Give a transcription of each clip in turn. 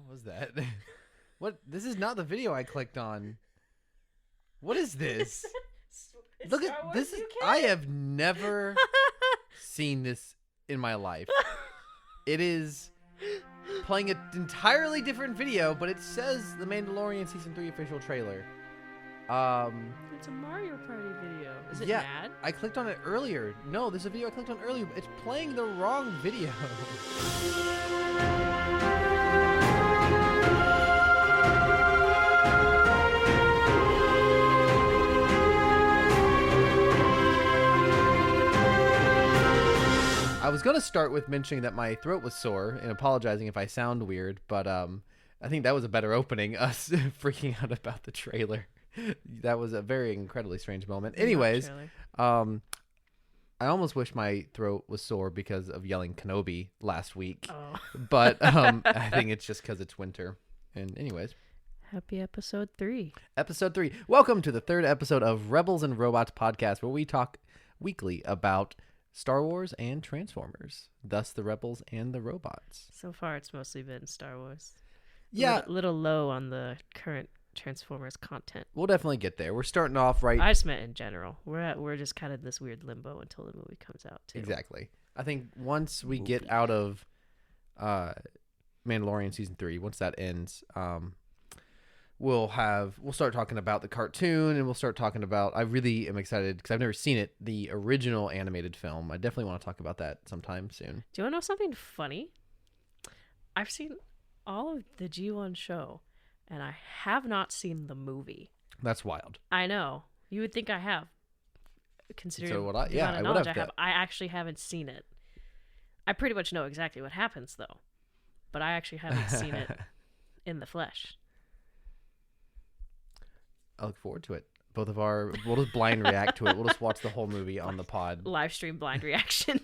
What was that? What? This is not the video I clicked on. What is this? Look at this. I have never seen this in my life. It is playing an entirely different video, but it says The Mandalorian Season 3 official trailer. It's a Mario Party video. Is it mad? I clicked on it earlier. No, there's a video I clicked on earlier. It's playing the wrong video. I was going to start with mentioning that my throat was sore and apologizing if I sound weird, but I think that was a better opening, us freaking out about the trailer. That was a very incredibly strange moment. Anyways, I almost wish my throat was sore because of yelling Kenobi last week. Oh. But I think it's just because it's winter. And anyways. Happy episode 3. Episode 3. Welcome to the third episode of Rebels and Robots podcast, where we talk weekly about Star Wars and Transformers, thus the Rebels and the Robots. So far, it's mostly been Star Wars. Yeah. A little low on the current Transformers content. We'll definitely get there. We're starting off right. I just meant in general. We're just kind of this weird limbo until the movie comes out, too. Exactly. I think once we get out of Mandalorian Season 3, once that ends, we'll start talking about the cartoon, and we'll start talking about, I really am excited because I've never seen it, the original animated film. I definitely want to talk about that sometime soon. Do you want to know something funny? I've seen all of the G1 show, and I have not seen the movie. That's wild. I know. You would think I have, considering so would I. the Yeah, amount of I would knowledge have. I have. I actually haven't seen it. I pretty much know exactly what happens, though, but I actually haven't seen it in the flesh. I look forward to it. We'll just blind react to it. We'll just watch the whole movie on the pod. Live stream blind reaction.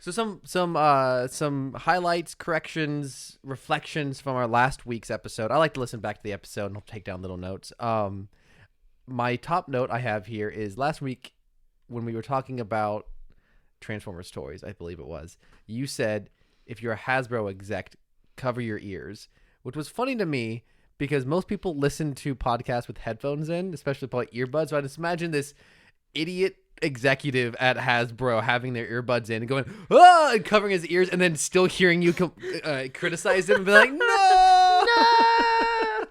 So some highlights, corrections, reflections from our last week's episode. I like to listen back to the episode and I'll take down little notes. My top note I have here is last week when we were talking about Transformers toys, I believe it was, you said if you're a Hasbro exec, cover your ears, which was funny to me because most people listen to podcasts with headphones in, especially probably earbuds. So I just imagine this idiot executive at Hasbro having their earbuds in and going, ah, and covering his ears, and then still hearing you criticize him and be like, no! No!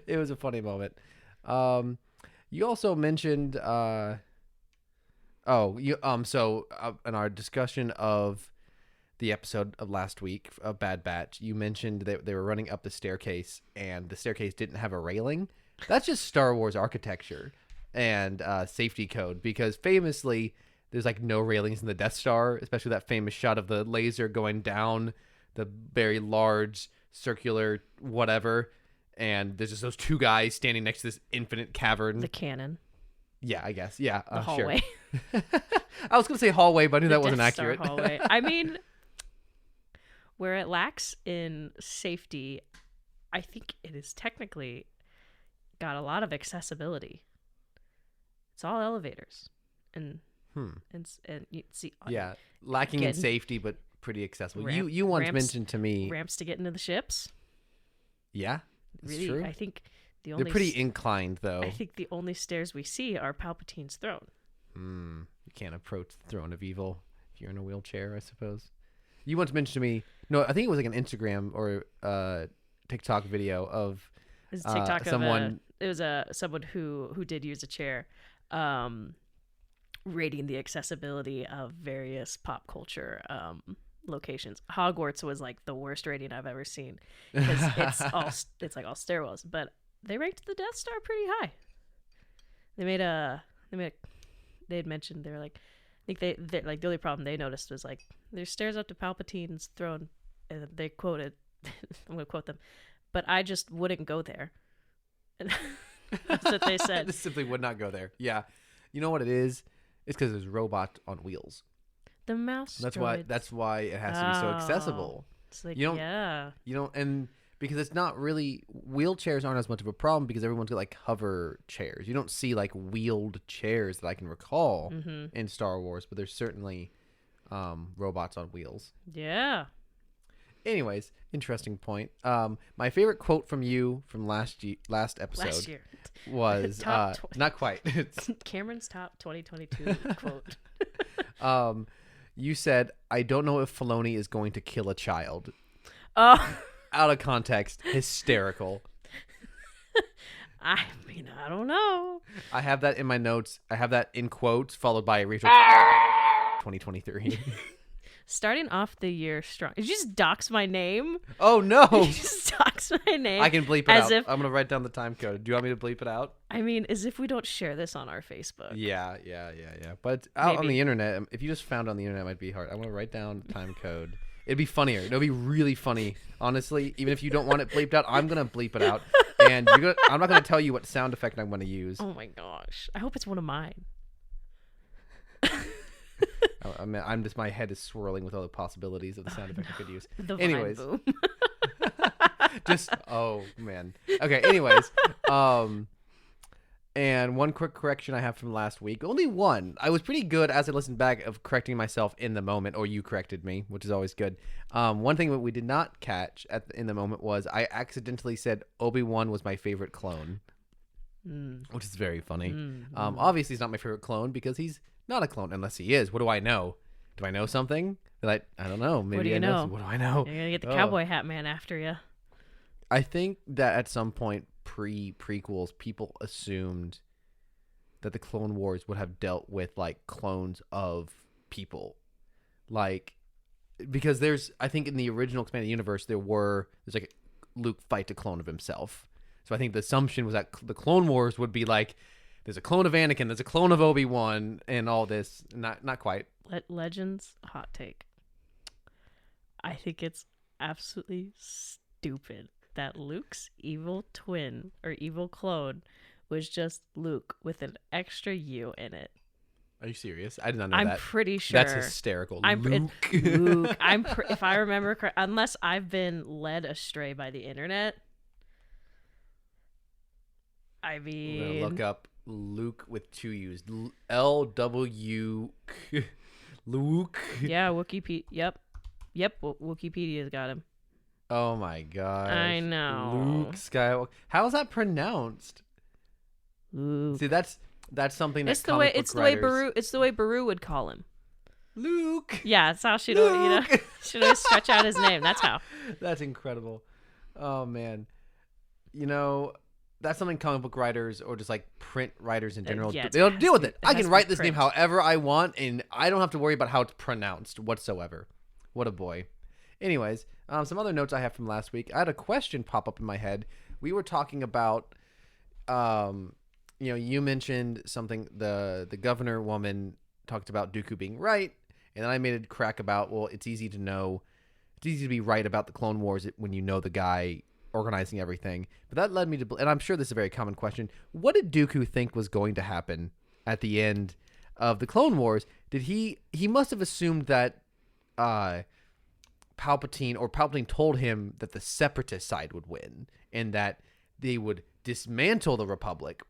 It was a funny moment. You also mentioned, in our discussion of the episode of last week, of Bad Batch, you mentioned that they were running up the staircase and the staircase didn't have a railing. That's just Star Wars architecture and safety code, because famously there's like no railings in the Death Star, especially that famous shot of the laser going down the very large circular whatever, and there's just those two guys standing next to this infinite cavern. The cannon. Yeah, I guess. Yeah, the hallway. Sure. I was gonna say hallway, but I knew that wasn't Death Star accurate. Hallway. I mean, where it lacks in safety, I think it is technically got a lot of accessibility. It's all elevators, and you see, yeah, lacking in safety but pretty accessible. You once mentioned to me ramps to get into the ships. Yeah, that's really true. I think they're pretty inclined though. I think the only stairs we see are Palpatine's throne. You can't approach the throne of evil if you're in a wheelchair, I suppose. You once mentioned to me, no, I think it was like an Instagram or TikTok video of someone. It was someone who did use a chair, rating the accessibility of various pop culture locations. Hogwarts was like the worst rating I've ever seen because it's like all stairwells, but they ranked the Death Star pretty high. They had mentioned they were like, I think they like the only problem they noticed was like there's stairs up to Palpatine's throne, and they quoted, I'm gonna quote them, but I just wouldn't go there. That's what they said. Just simply would not go there. Yeah, you know what it is? It's because there's robot on wheels. The mouse. That's why it has to be so accessible. It's like, you don't, and because it's not really, wheelchairs aren't as much of a problem because everyone's got like hover chairs. You don't see like wheeled chairs that I can recall in Star Wars, but there's certainly robots on wheels. Yeah. Anyways, interesting point. My favorite quote from you from last episode Last year. was Top not quite. It's, Cameron's top 2022 quote. you said, "I don't know if Filoni is going to kill a child." Oh, Out of context, hysterical. I mean, I don't know. I have that in my notes. I have that in quotes, followed by Rachel 2023. Starting off the year strong. Did you just dox my name? Oh no! Did you just dox my name? I can bleep it as out. If, I'm gonna write down the time code. Do you want me to bleep it out? I mean, as if we don't share this on our Facebook. Yeah. But out on Maybe. the internet, if you just found it on the internet, it might be hard. I want to write down the time code. It'd be funnier. It'll be really funny, honestly. Even if you don't want it bleeped out, I'm gonna bleep it out, and I'm not gonna tell you what sound effect I'm gonna use. Oh my gosh! I hope it's one of mine. I mean, my head is swirling with all the possibilities of the sound effect I could use. The Anyways, vine boom. oh man. Okay. Anyways, and one quick correction I have from last week. Only one. I was pretty good as I listened back of correcting myself in the moment, or you corrected me, which is always good. One thing that we did not catch in the moment was I accidentally said Obi-Wan was my favorite clone, which is very funny. Obviously, he's not my favorite clone because he's not a clone unless he is. What do I know? Do I know something? I don't know. Maybe What do you I know? What do I know? You're gonna get the cowboy hat man after you. I think that at some point prequels, people assumed that the Clone Wars would have dealt with like clones of people, like because I think in the original expanded universe there's like Luke fight a clone of himself. So I think the assumption was that the Clone Wars would be like there's a clone of Anakin, there's a clone of Obi-Wan, and all this. Not quite. Legends hot take. I think it's absolutely stupid that Luke's evil twin or evil clone was just Luke with an extra U in it. Are you serious? I did not know I'm that. pretty sure. That's hysterical. Luke. Luke. If I remember correct, unless I've been led astray by the internet. I mean, We're gonna look up Luke with two U's. LW Luke. Yeah, Wikipedia. Yep. Wikipedia's got him. Oh my god. I know. Luke Skywalker. How is that pronounced? Luke. See, that's something that It's the way writers... It's the way Baru would call him. Luke. Yeah, it's how she'd she'd always stretch out his name. That's how. That's incredible. Oh man. That's something comic book writers or just like print writers in general they don't deal with it. I can write this name however I want and I don't have to worry about how it's pronounced whatsoever. What a boy. Anyways, some other notes I have from last week. I had a question pop up in my head. We were talking about you mentioned something the governor woman talked about Dooku being right, and then I made a crack about, well, it's easy to be right about the Clone Wars when you know the guy organizing everything. But that led me to, and I'm sure this is a very common question, what did Dooku think was going to happen at the end of the Clone Wars? Did he must have assumed that Palpatine told him that the Separatist side would win and that they would dismantle the Republic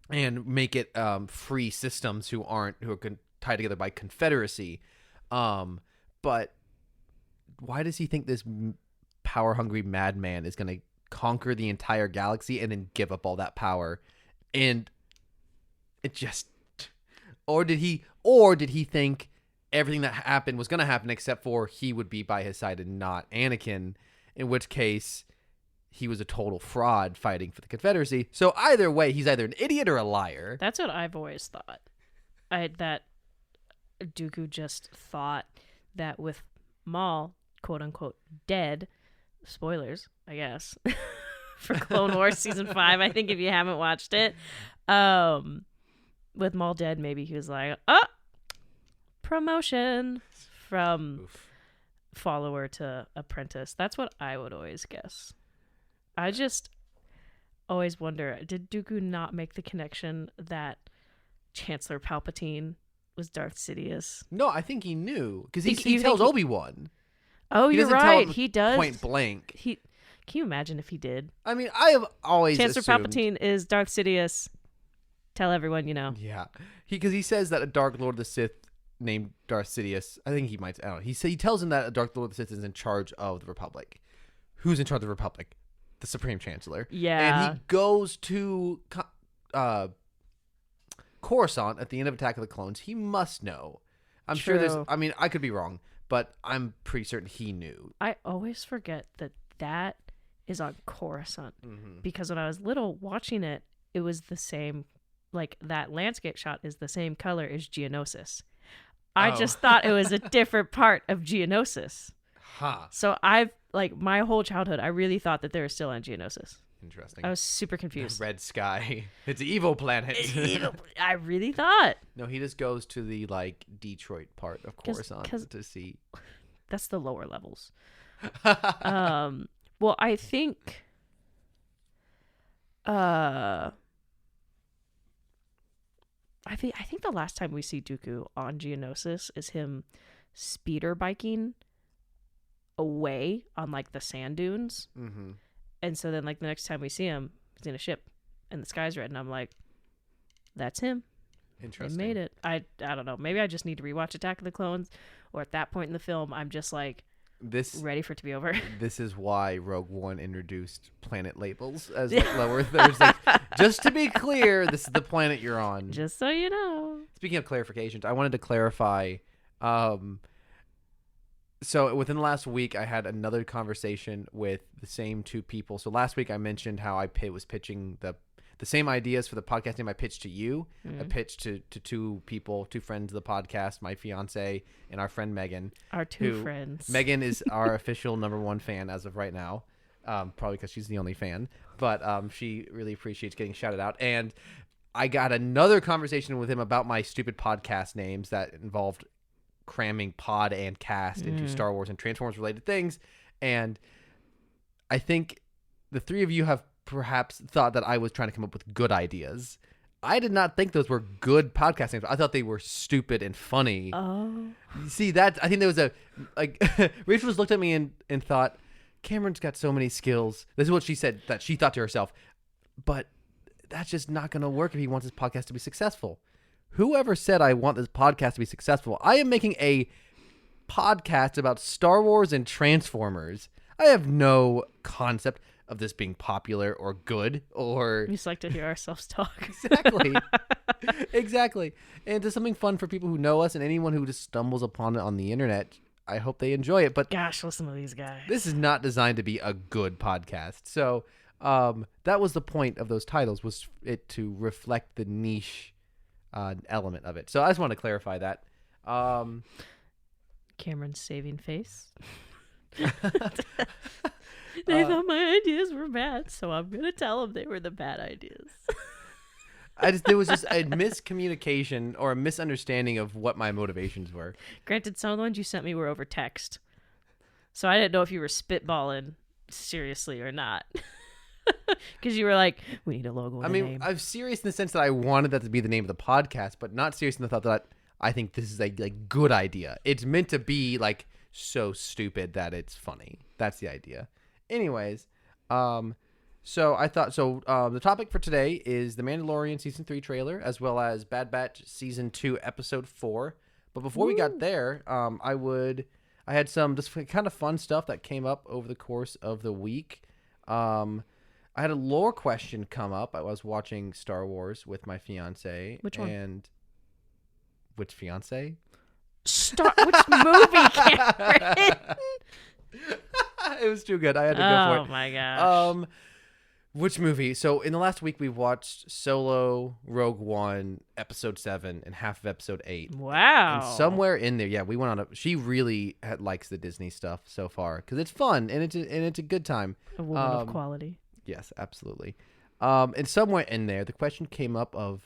and make it free systems who are tied together by Confederacy. But why does he think this power-hungry madman is going to conquer the entire galaxy and then give up all that power? And it just... Or did he think everything that happened was going to happen except for he would be by his side and not Anakin, in which case he was a total fraud fighting for the Confederacy. So either way, he's either an idiot or a liar. That's what I've always thought. That Dooku just thought that with Maul, quote-unquote, dead... Spoilers, I guess, for Clone Wars Season 5, I think, if you haven't watched it. With Maul dead, maybe he was like, promotion from follower to apprentice. That's what I would always guess. I just always wonder, did Dooku not make the connection that Chancellor Palpatine was Darth Sidious? No, I think he knew, because he tells Obi-Wan. Oh, you're right. He does. Point blank. Can you imagine if he did? I mean, I have always Chancellor assumed... Palpatine is Darth Sidious. Tell everyone you know. Yeah. Because he says that a Dark Lord of the Sith named Darth Sidious. I think he might. I don't know. He tells him that Darth Lord of the Sith is in charge of the Republic. Who's in charge of the Republic? The Supreme Chancellor. Yeah. And he goes to Coruscant at the end of Attack of the Clones. He must know. I'm sure there's. I mean, I could be wrong, but I'm pretty certain he knew. I always forget that is on Coruscant because when I was little watching it, it was the same. Like that landscape shot is the same color as Geonosis. I just thought it was a different part of Geonosis. Huh. So my whole childhood, I really thought that they were still on Geonosis. Interesting. I was super confused. Red sky. It's an evil planet. I really thought. No, he just goes to the Detroit part of Coruscant to see. That's the lower levels. Well, I think. I think the last time we see Dooku on Geonosis is him speeder biking away on the sand dunes. Mm-hmm. And so then the next time we see him, he's in a ship and the sky's red. And I'm like, that's him. Interesting. They made it. I don't know. Maybe I just need to rewatch Attack of the Clones, or at that point in the film, I'm just ready for it to be over. This is why Rogue One introduced planet labels as lower. There's just to be clear, this is the planet you're on. Just so you know. Speaking of clarifications, I wanted to clarify. So within the last week, I had another conversation with the same two people. So last week I mentioned how I was pitching the same ideas for the podcast name I pitched to you. I pitched to two people, two friends of the podcast, my fiance and our friend Megan. Our two friends. Megan is our official #1 fan as of right now, probably because she's the only fan. But she really appreciates getting shouted out. And I got another conversation with him about my stupid podcast names that involved cramming pod and cast into Star Wars and Transformers related things. And I think the three of you have perhaps thought that I was trying to come up with good ideas. I did not think those were good podcast names. I thought they were stupid and funny. Oh. See, that I think there was Rachel just looked at me and thought, Cameron's got so many skills. This is what she said that she thought to herself. But that's just not going to work if he wants his podcast to be successful. Whoever said I want this podcast to be successful? I am making a podcast about Star Wars and Transformers. I have no concept of this being popular or good or... We just like to hear ourselves talk. Exactly. Exactly. And it's something fun for people who know us and anyone who just stumbles upon it on the internet. I hope they enjoy it. But gosh, listen to these guys. This is not designed to be a good podcast. So that was the point of those titles, was it to reflect the niche element of it. So I just want to clarify that. Cameron's saving face. They thought my ideas were bad, so I'm going to tell them they were the bad ideas. There was just a miscommunication or a misunderstanding of what my motivations were. Granted, some of the ones you sent me were over text, so I didn't know if you were spitballing seriously or not. Because you were like, we need a logo and a name. I'm serious in the sense that I wanted that to be the name of the podcast, but not serious in the thought that I think this is a good idea. It's meant to be so stupid that it's funny. That's the idea. Anyways, so I thought the topic for today is the Mandalorian Season 3 trailer, as well as Bad Batch Season 2 Episode 4. But before we got there, I had some just kind of fun stuff that came up over the course of the week. I had a lore question come up. I was watching Star Wars with my fiance. Which one? And which fiance? Which movie, Cameron? It was too good. I had to go for it. Oh my gosh. Which movie? So in the last week, we watched Solo, Rogue One, Episode 7, and half of Episode 8. Wow. And somewhere in there, we went on she really likes the Disney stuff so far because it's fun and it's a good time. A woman of quality. Yes, absolutely. And somewhere in there, the question came up of,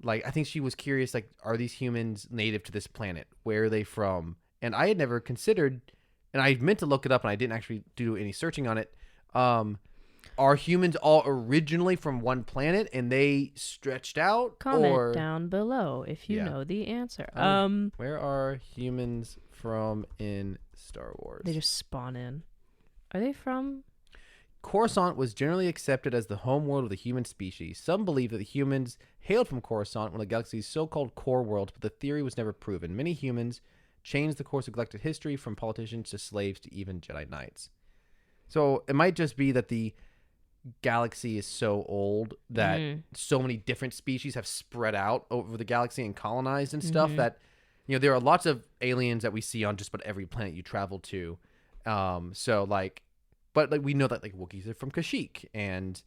I think she was curious, are these humans native to this planet? Where are they from? And I had never considered, and I meant to look it up, and I didn't actually do any searching on it. Are humans all originally from one planet, and they stretched out? Comment down below if you know the answer. Where are humans from in Star Wars? They just spawn in. Are they from... Coruscant was generally accepted as the home world of the human species. Some believe that the humans hailed from Coruscant, one of the galaxy's so-called core worlds, but the theory was never proven. Many humans changed the course of galactic history, from politicians to slaves to even Jedi Knights. So it might just be that the galaxy is so old that so many different species have spread out over the galaxy and colonized and stuff that, you know, there are lots of aliens that we see on just about every planet you travel to. So like, but like we know that like Wookiees are from Kashyyyk and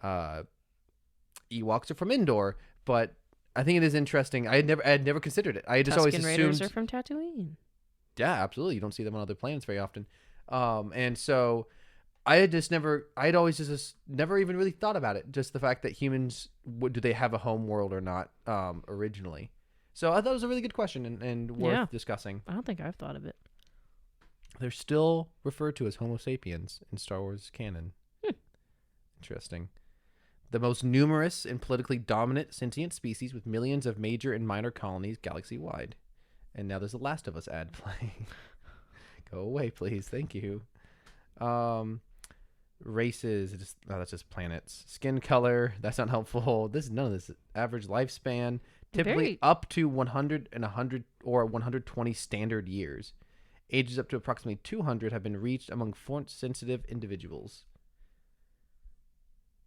Ewoks are from Endor, but I think it is interesting. I had never considered it. I just always assumed Raiders are from Tatooine. Yeah, absolutely. You don't see them on other planets very often. And so I had always just never even really thought about it. Just the fact that humans, do they have a home world or not originally? So I thought it was a really good question and worth discussing. I don't think I've thought of it. They're still referred to as Homo sapiens in Star Wars canon. Interesting. The most numerous and politically dominant sentient species with millions of major and minor colonies galaxy-wide. And now there's a Last of Us ad playing. Go away, please. Thank you. Races. That's just planets. Skin color. That's not helpful. None of this. Average lifespan. Typically up to 100 and 100 or 120 standard years. Ages up to approximately 200 have been reached among force-sensitive individuals.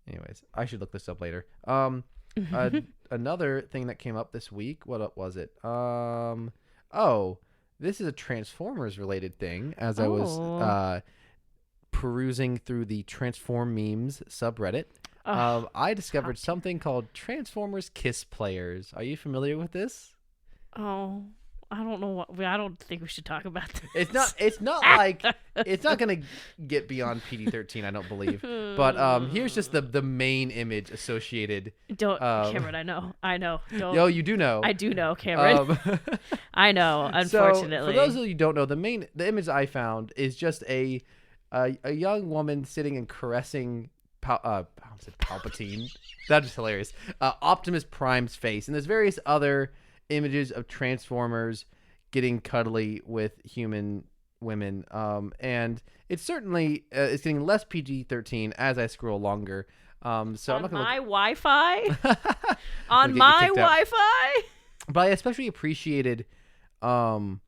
Anyways, I should look this up later. Another thing that came up this week. What was it? This is a Transformers-related thing. As I was perusing through the Transform memes subreddit, I discovered something called Transformers Kiss Players. Are you familiar with this? Oh, I don't know what. I don't think we should talk about this. It's not like it's not gonna get beyond PG-13. I don't believe. But here's just the main image associated. Don't, Cameron. I know. Don't. Yo, you do know. I do know, Cameron. I know. Unfortunately, so, for those of you who don't know, the image I found is just a young woman sitting and caressing Palpatine. That's just hilarious. Optimus Prime's face, and there's various other images of Transformers getting cuddly with human women, and it's certainly it's getting less PG-13 as I scroll longer. So on I'm not gonna my Wi-Fi, on my Wi-Fi. But I especially appreciated the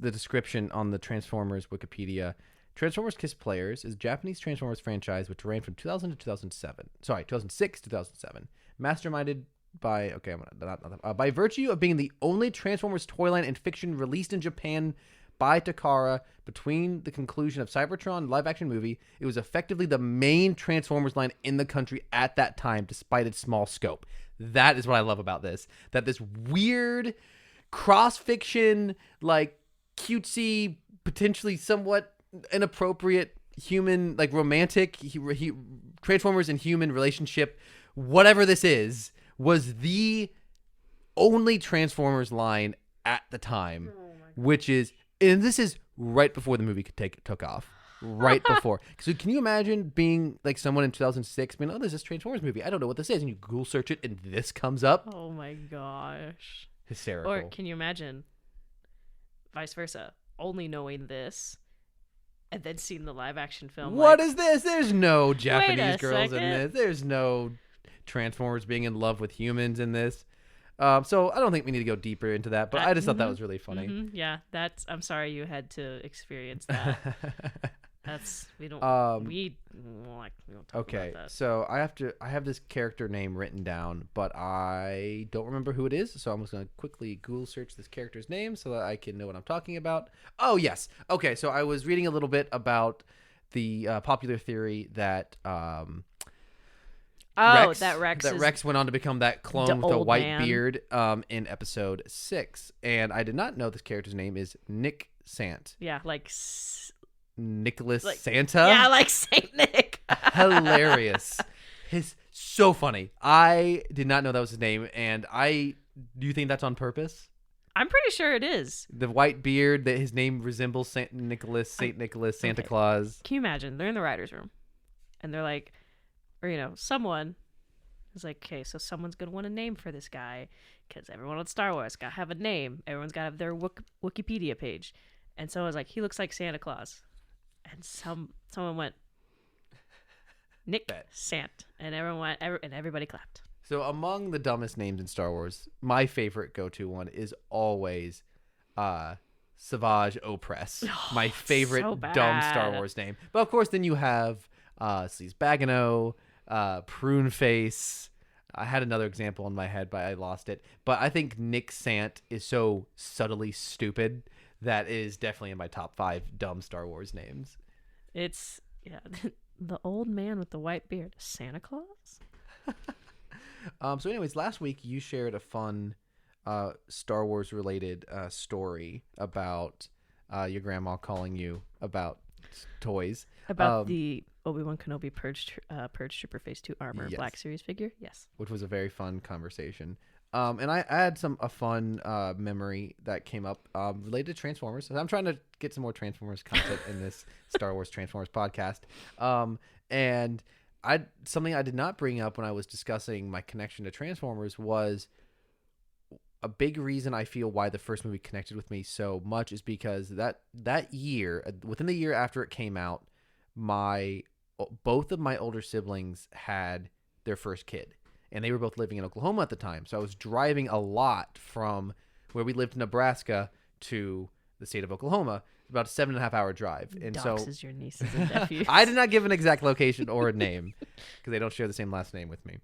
description on the Transformers Wikipedia. Transformers Kiss Players is a Japanese Transformers franchise which ran from 2000 to 2007. Sorry, 2006 to 2007. Masterminded by by virtue of being the only Transformers toy line in fiction released in Japan by Takara between the conclusion of Cybertron live action movie, it was effectively the main Transformers line in the country at that time, despite its small scope. That is what I love about this. That this weird cross fiction, like cutesy, potentially somewhat inappropriate human, like romantic Transformers and human relationship, whatever this is, was the only Transformers line at the time, which is, and this is right before the movie took off, right before. So can you imagine being like someone in 2006 being, oh, there's this Transformers movie, I don't know what this is, and you Google search it and this comes up? Oh my gosh. Hysterical. Or can you imagine vice versa, only knowing this and then seeing the live action film? What is this? There's no Japanese girls in this. There's no Transformers being in love with humans in this. So I don't think we need to go deeper into that, but I just thought that was really funny. Yeah, I'm sorry you had to experience that. We don't talk about that. So I have this character name written down, but I don't remember who it is, so I'm just going to quickly Google search this character's name so that I can know what I'm talking about. Oh, yes. Okay, so I was reading a little bit about the popular theory that Rex went on to become that clone with a white beard in episode 6. And I did not know this character's name is Nick Sant. Yeah, like Nicholas Santa? Yeah, like Saint Nick. Hilarious. So funny. I did not know that was his name, and do you think that's on purpose? I'm pretty sure it is. The white beard, that his name resembles Saint Nicholas, Santa Claus. Can you imagine? They're in the writer's room, and they're like, or someone is like, okay, so someone's gonna want a name for this guy, because everyone on Star Wars gotta have a name. Everyone's gotta have their Wikipedia page, and someone's like, he looks like Santa Claus, and someone went, Nick Fett. Sant, and everybody clapped. So among the dumbest names in Star Wars, my favorite go-to one is always Savage Opress. My favorite so dumb Star bad. Wars name. But of course, then you have Sleaze Bagano, Prune Face. I had another example in my head, but I lost it. But I think Nick Sant is so subtly stupid that it is definitely in my top 5 dumb Star Wars names. It's the old man with the white beard, Santa Claus. So anyways, last week you shared a fun Star Wars related story about your grandma calling you about toys. About the Obi-Wan Kenobi Purge Trooper Phase 2 armor Yes. Black Series figure. Yes. Which was a very fun conversation. And I had a fun memory that came up related to Transformers. So I'm trying to get some more Transformers content in this Star Wars Transformers podcast. And something I did not bring up when I was discussing my connection to Transformers was a big reason I feel why the first movie connected with me so much is because that year, within the year after it came out, both of my older siblings had their first kid. And they were both living in Oklahoma at the time. So I was driving a lot from where we lived in Nebraska to the state of Oklahoma. About a 7.5 hour drive. And Doxes your nieces and nephews. I did not give an exact location or a name because they don't share the same last name with me.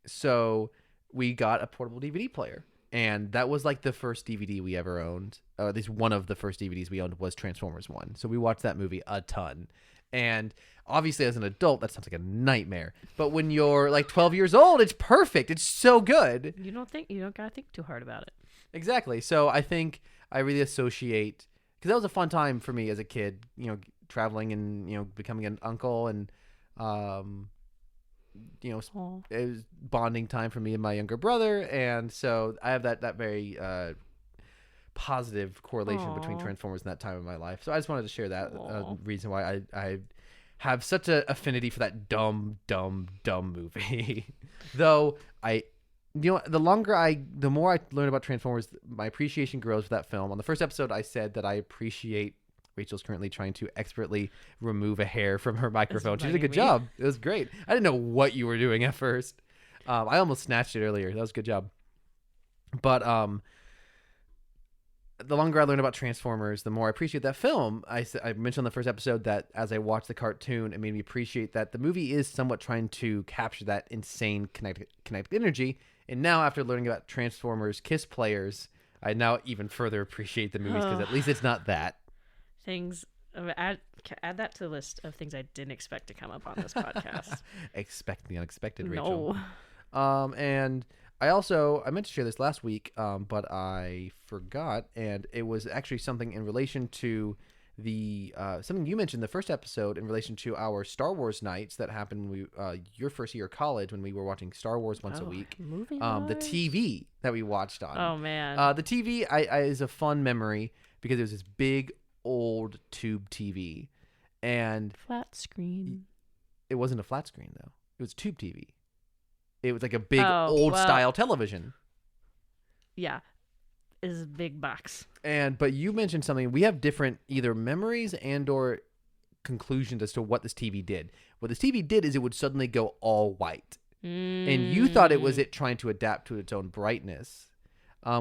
So we got a portable DVD player. And that was like the first DVD we ever owned. At least one of the first DVDs we owned was Transformers 1. So we watched that movie a ton. And obviously as an adult, that sounds like a nightmare. But when you're like 12 years old, it's perfect. It's so good. You don't gotta think too hard about it. Exactly. So I think I really associate, because that was a fun time for me as a kid, traveling and, becoming an uncle and, it was bonding time for me and my younger brother. And so I have that very positive correlation between Transformers and that time of my life. So I just wanted to share that reason why I have such an affinity for that dumb movie. Though the more I learn about Transformers, my appreciation grows for that film. On the first episode, I said that I appreciate Rachel's currently trying to expertly remove a hair from her microphone. She did a good job. It was great. I didn't know what you were doing at first. I almost snatched it earlier. That was a good job. But the longer I learn about Transformers, the more I appreciate that film. I mentioned on the first episode that as I watched the cartoon, it made me appreciate that the movie is somewhat trying to capture that insane kinetic energy. And now, after learning about Transformers Kiss players, I now even further appreciate the movies because at least it's not that. Add that to the list of things I didn't expect to come up on this podcast. Expect the unexpected, Rachel. No. And I meant to share this last week, but I forgot, and it was actually something in relation to something you mentioned in the first episode in relation to our Star Wars nights that happened when your first year of college when we were watching Star Wars once a week. The TV that we watched on. Oh man. The TV is a fun memory because it was this big old tube TV, and flat screen. It wasn't a flat screen though. It was tube TV. It was like a big old style television. Yeah. Is a big box. But you mentioned something. We have different either memories and or conclusions as to what this TV did. What this TV did is it would suddenly go all white. And you thought it was it trying to adapt to its own brightness,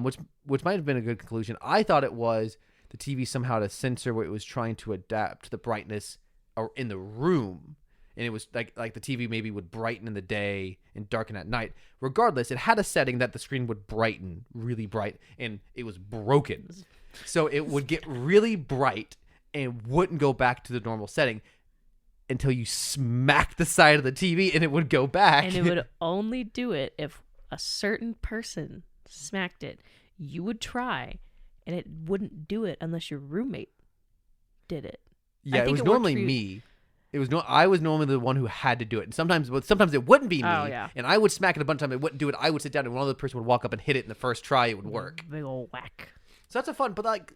which might have been a good conclusion. I thought it was the TV somehow to censor what it was trying to adapt to the brightness or in the room. And it was like the TV maybe would brighten in the day and darken at night. Regardless, it had a setting that the screen would brighten really bright, and it was broken. So it would get really bright and wouldn't go back to the normal setting until you smacked the side of the TV, and it would go back. And it would only do it if a certain person smacked it. You would try, and it wouldn't do it unless your roommate did it. Yeah, it was normally me. I was normally the one who had to do it. And sometimes it wouldn't be me. Oh, yeah. And I would smack it a bunch of times. It wouldn't do it. I would sit down and one other person would walk up and hit it in the first try. It would work. Big ol' whack. So that's a fun, but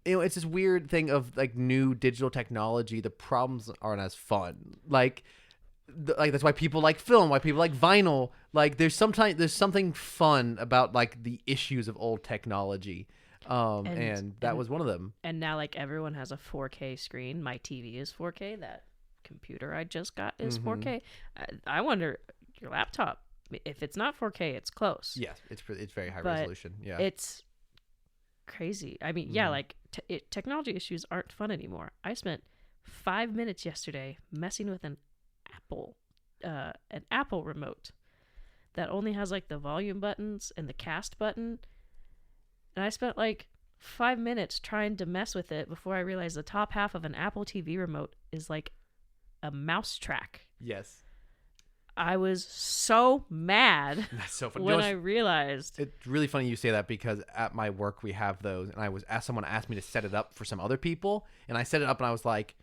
it's this weird thing of new digital technology. The problems aren't as fun. That's why people like film, why people like vinyl. There's something fun about the issues of old technology. And that was one of them. And now everyone has a 4K screen. My TV is 4K. That computer I just got is 4K. I wonder your laptop. If it's not 4K, it's close. Yes, it's very high But resolution. Yeah, it's crazy. I mean, like technology issues aren't fun anymore. I spent 5 minutes yesterday messing with an Apple remote that only has like the volume buttons and the cast button, and I spent like 5 minutes trying to mess with it before I realized the top half of an Apple TV remote is like a mouse track. yes. I was so mad That's so funny. when I realized. It's really funny you say that because at my work we have those, and someone asked me to set it up for some other people, and I set it up, and I was like,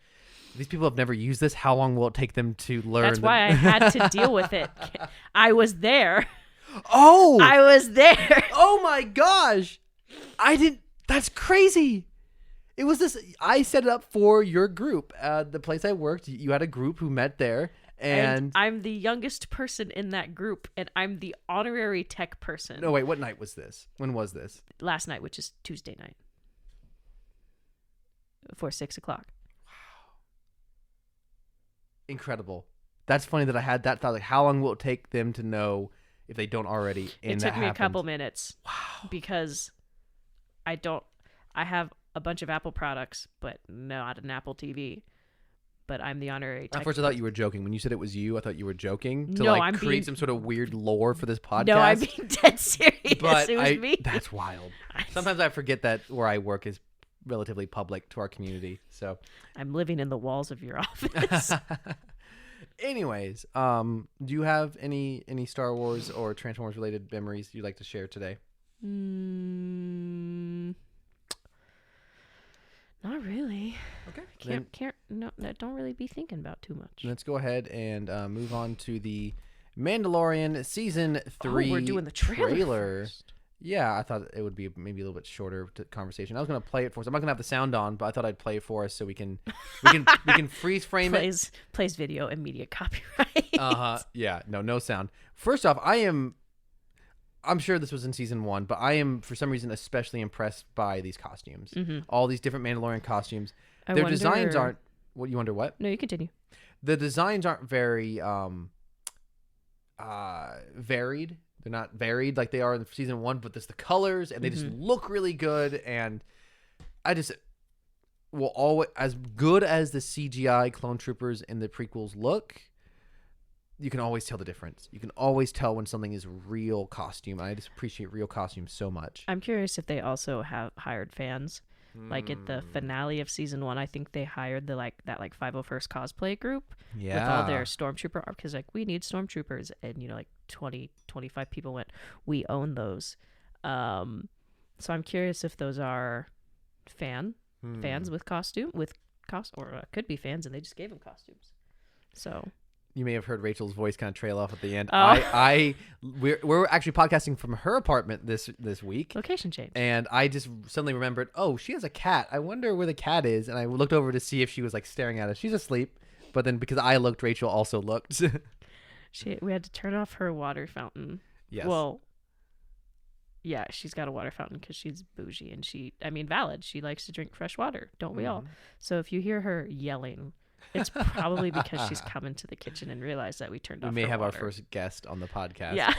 these people have never used this. How long will it take them to learn? That's why I had to deal with it. I was there. Oh! I was there. Oh my gosh! That's crazy. It was this. I set it up for your group. The place I worked, you had a group who met there. And I'm the youngest person in that group, and I'm the honorary tech person. No, wait, what night was this? When was this? Last night, which is Tuesday night. Before 6 o'clock. Incredible. That's funny that I had that thought. Like, how long will it take them to know if they don't already? It took me a couple minutes. Wow. Because I have a bunch of Apple products, but not an Apple TV. But I'm the honorary tech. At first, I thought you were joking. When you said it was you, I thought you were joking to No, like I'm create some sort of weird lore for this podcast. No, I'm being dead serious. But it was me. That's wild. Sometimes I forget that where I work is relatively public to our community. So I'm living in the walls of your office. Anyways, do you have any Star Wars or Transformers related memories you'd like to share today? Not really. Okay. I don't really be thinking about too much. Let's go ahead and move on to the Mandalorian Season 3 we're doing the trailer first. Yeah, I thought it would be maybe a little bit shorter conversation. I was going to play it for us. I'm not going to have the sound on, but I thought I'd play it for us so we can freeze frame it. Plays video immediate copyright. Yeah, no sound. First off, I'm sure this was in season 1, but I am for some reason especially impressed by these costumes. Mm-hmm. All these different Mandalorian costumes. Their designs aren't. What you wonder? What? No, you continue. The designs aren't very varied. They're not varied like they are in season 1, but there's the colors and they just look really good. And I just will always, as good as the CGI clone troopers in the prequels look, you can always tell the difference. You can always tell when something is real costume. I just appreciate real costumes so much. I'm curious if they also have hired fans. Like at the finale of season 1, I think they hired that 501st cosplay group with all their stormtrooper art, because like we need stormtroopers, and like 25 people went, we own those. So I'm curious if those are fans with costume or could be fans and they just gave them costumes. So you may have heard Rachel's voice kind of trail off at the end. Oh. We're actually podcasting from her apartment this week. Location change. And I just suddenly remembered, oh, she has a cat. I wonder where the cat is. And I looked over to see if she was like staring at us. She's asleep. But then because I looked, Rachel also looked. We had to turn off her water fountain. Yes. Well, yeah, she's got a water fountain because she's bougie and valid. She likes to drink fresh water. Don't we all? So if you hear her yelling, it's probably because she's come into the kitchen and realized that we turned off her water. We may have our first guest on the podcast. Yeah.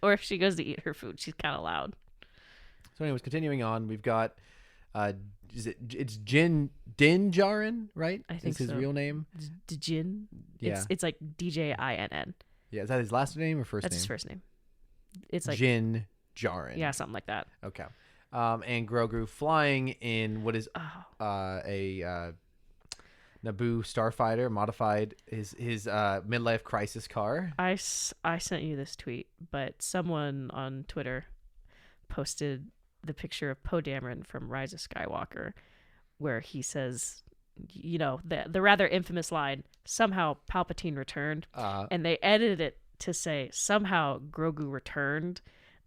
Or if she goes to eat her food, she's kind of loud. So anyways, continuing on, we've got, it's Din Djarin, right? I think is his real name? Djinn. Yeah. It's like Djinn. Yeah, is that his last name or first name? That's his first name. It's like Din Djarin. Yeah, something like that. Okay. And Grogu flying in what is a Naboo starfighter, modified his midlife crisis car. I sent you this tweet, but someone on Twitter posted the picture of Poe Dameron from Rise of Skywalker, where he says, the rather infamous line, somehow Palpatine returned, and they edited it to say somehow Grogu returned.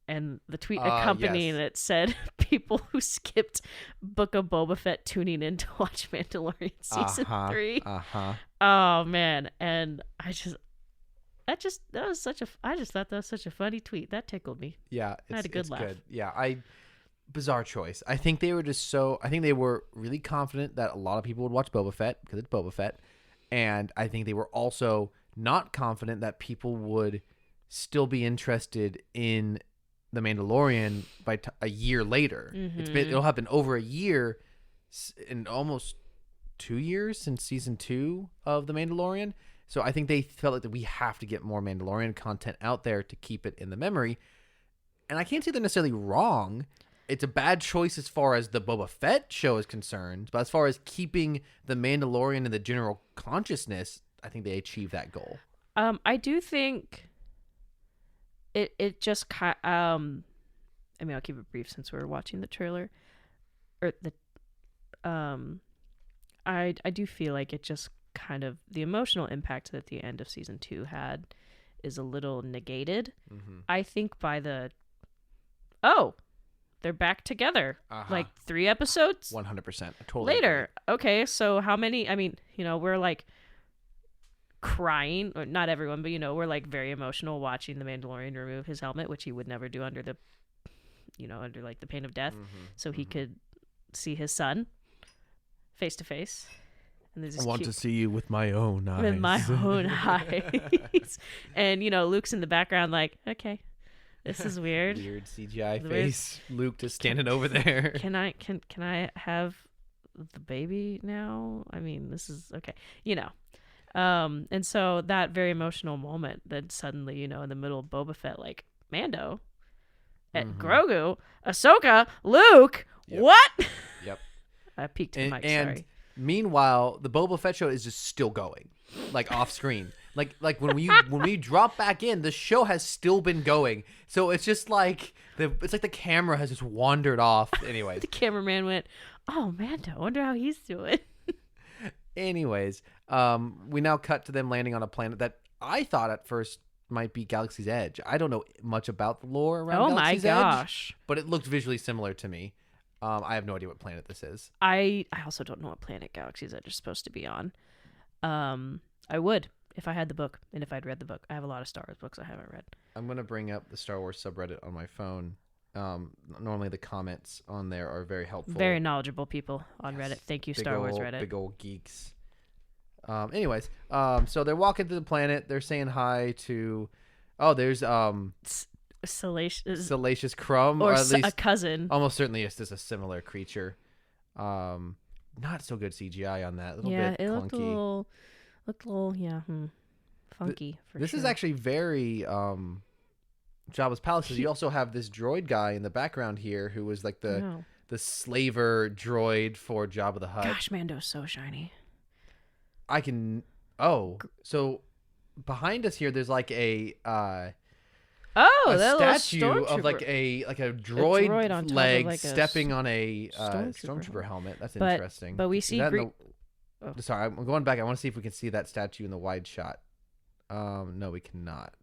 And the tweet accompanying it said, people who skipped Book of Boba Fett tuning in to watch Mandalorian Season 3. Oh, man. And I just thought that was such a funny tweet. That tickled me. Yeah. I had a good laugh. Good. Yeah. Bizarre choice. I think they were really confident that a lot of people would watch Boba Fett because it's Boba Fett. And I think they were also not confident that people would still be interested in The Mandalorian by a year later. It'll have been over a year and almost 2 years since season 2 of The Mandalorian. So I think they felt like that we have to get more Mandalorian content out there to keep it in the memory. And I can't say they're necessarily wrong. It's a bad choice as far as the Boba Fett show is concerned, but as far as keeping the Mandalorian in the general consciousness, I think they achieved that goal. I do think it just I mean, I'll keep it brief since we're watching the trailer, or the I do feel like it just kind of, the emotional impact that the end of season 2 had is a little negated. I think by they're back together like 3 episodes 100% totally later. Okay, so how many? I mean, we're like crying, or not everyone, but we're like very emotional watching the Mandalorian remove his helmet, which he would never do under the under like the pain of death, so he could see his son face to face. And I want to see you with my own eyes. With my own eyes. And Luke's in the background like, okay, this is weird. Weird CGI face. Luke just standing over there. Can I have the baby now? I mean, this is okay. And so that very emotional moment, then suddenly, in the middle of Boba Fett, like Mando, Grogu, Ahsoka, Luke, what? Yep. I peeked the mic, and sorry. Meanwhile, the Boba Fett show is just still going, like off screen. Like when we drop back in, the show has still been going. So it's just like it's like the camera has just wandered off. Anyways, the cameraman went, "Oh, Mando, I wonder how he's doing." Anyways, we now cut to them landing on a planet that I thought at first might be Galaxy's Edge. I don't know much about the lore around Galaxy's Edge. Oh my gosh. But it looked visually similar to me. I have no idea what planet this is. I also don't know what planet Galaxy's Edge is supposed to be on. I would if I had the book and if I'd read the book. I have a lot of Star Wars books I haven't read. I'm going to bring up the Star Wars subreddit on my phone. Normally the comments on there are very helpful. Very knowledgeable people on Reddit. Thank you, Star Wars Reddit. Big old geeks. Anyways, so they're walking through the planet. They're saying hi to... Oh, there's... Salacious Crumb, or at least a cousin. Almost certainly it's just a similar creature. Not so good CGI on that. A little bit clunky. Looked a little funky. This is actually very Jabba's palace. You also have this droid guy in the background here who was like the slaver droid for Jabba the Hutt. Gosh, Mando's so shiny. So behind us here, there's like a statue of like a droid on top leg of like stepping on a stormtrooper helmet. That's interesting. But we see Sorry, I'm going back. I want to see if we can see that statue in the wide shot. No, we cannot.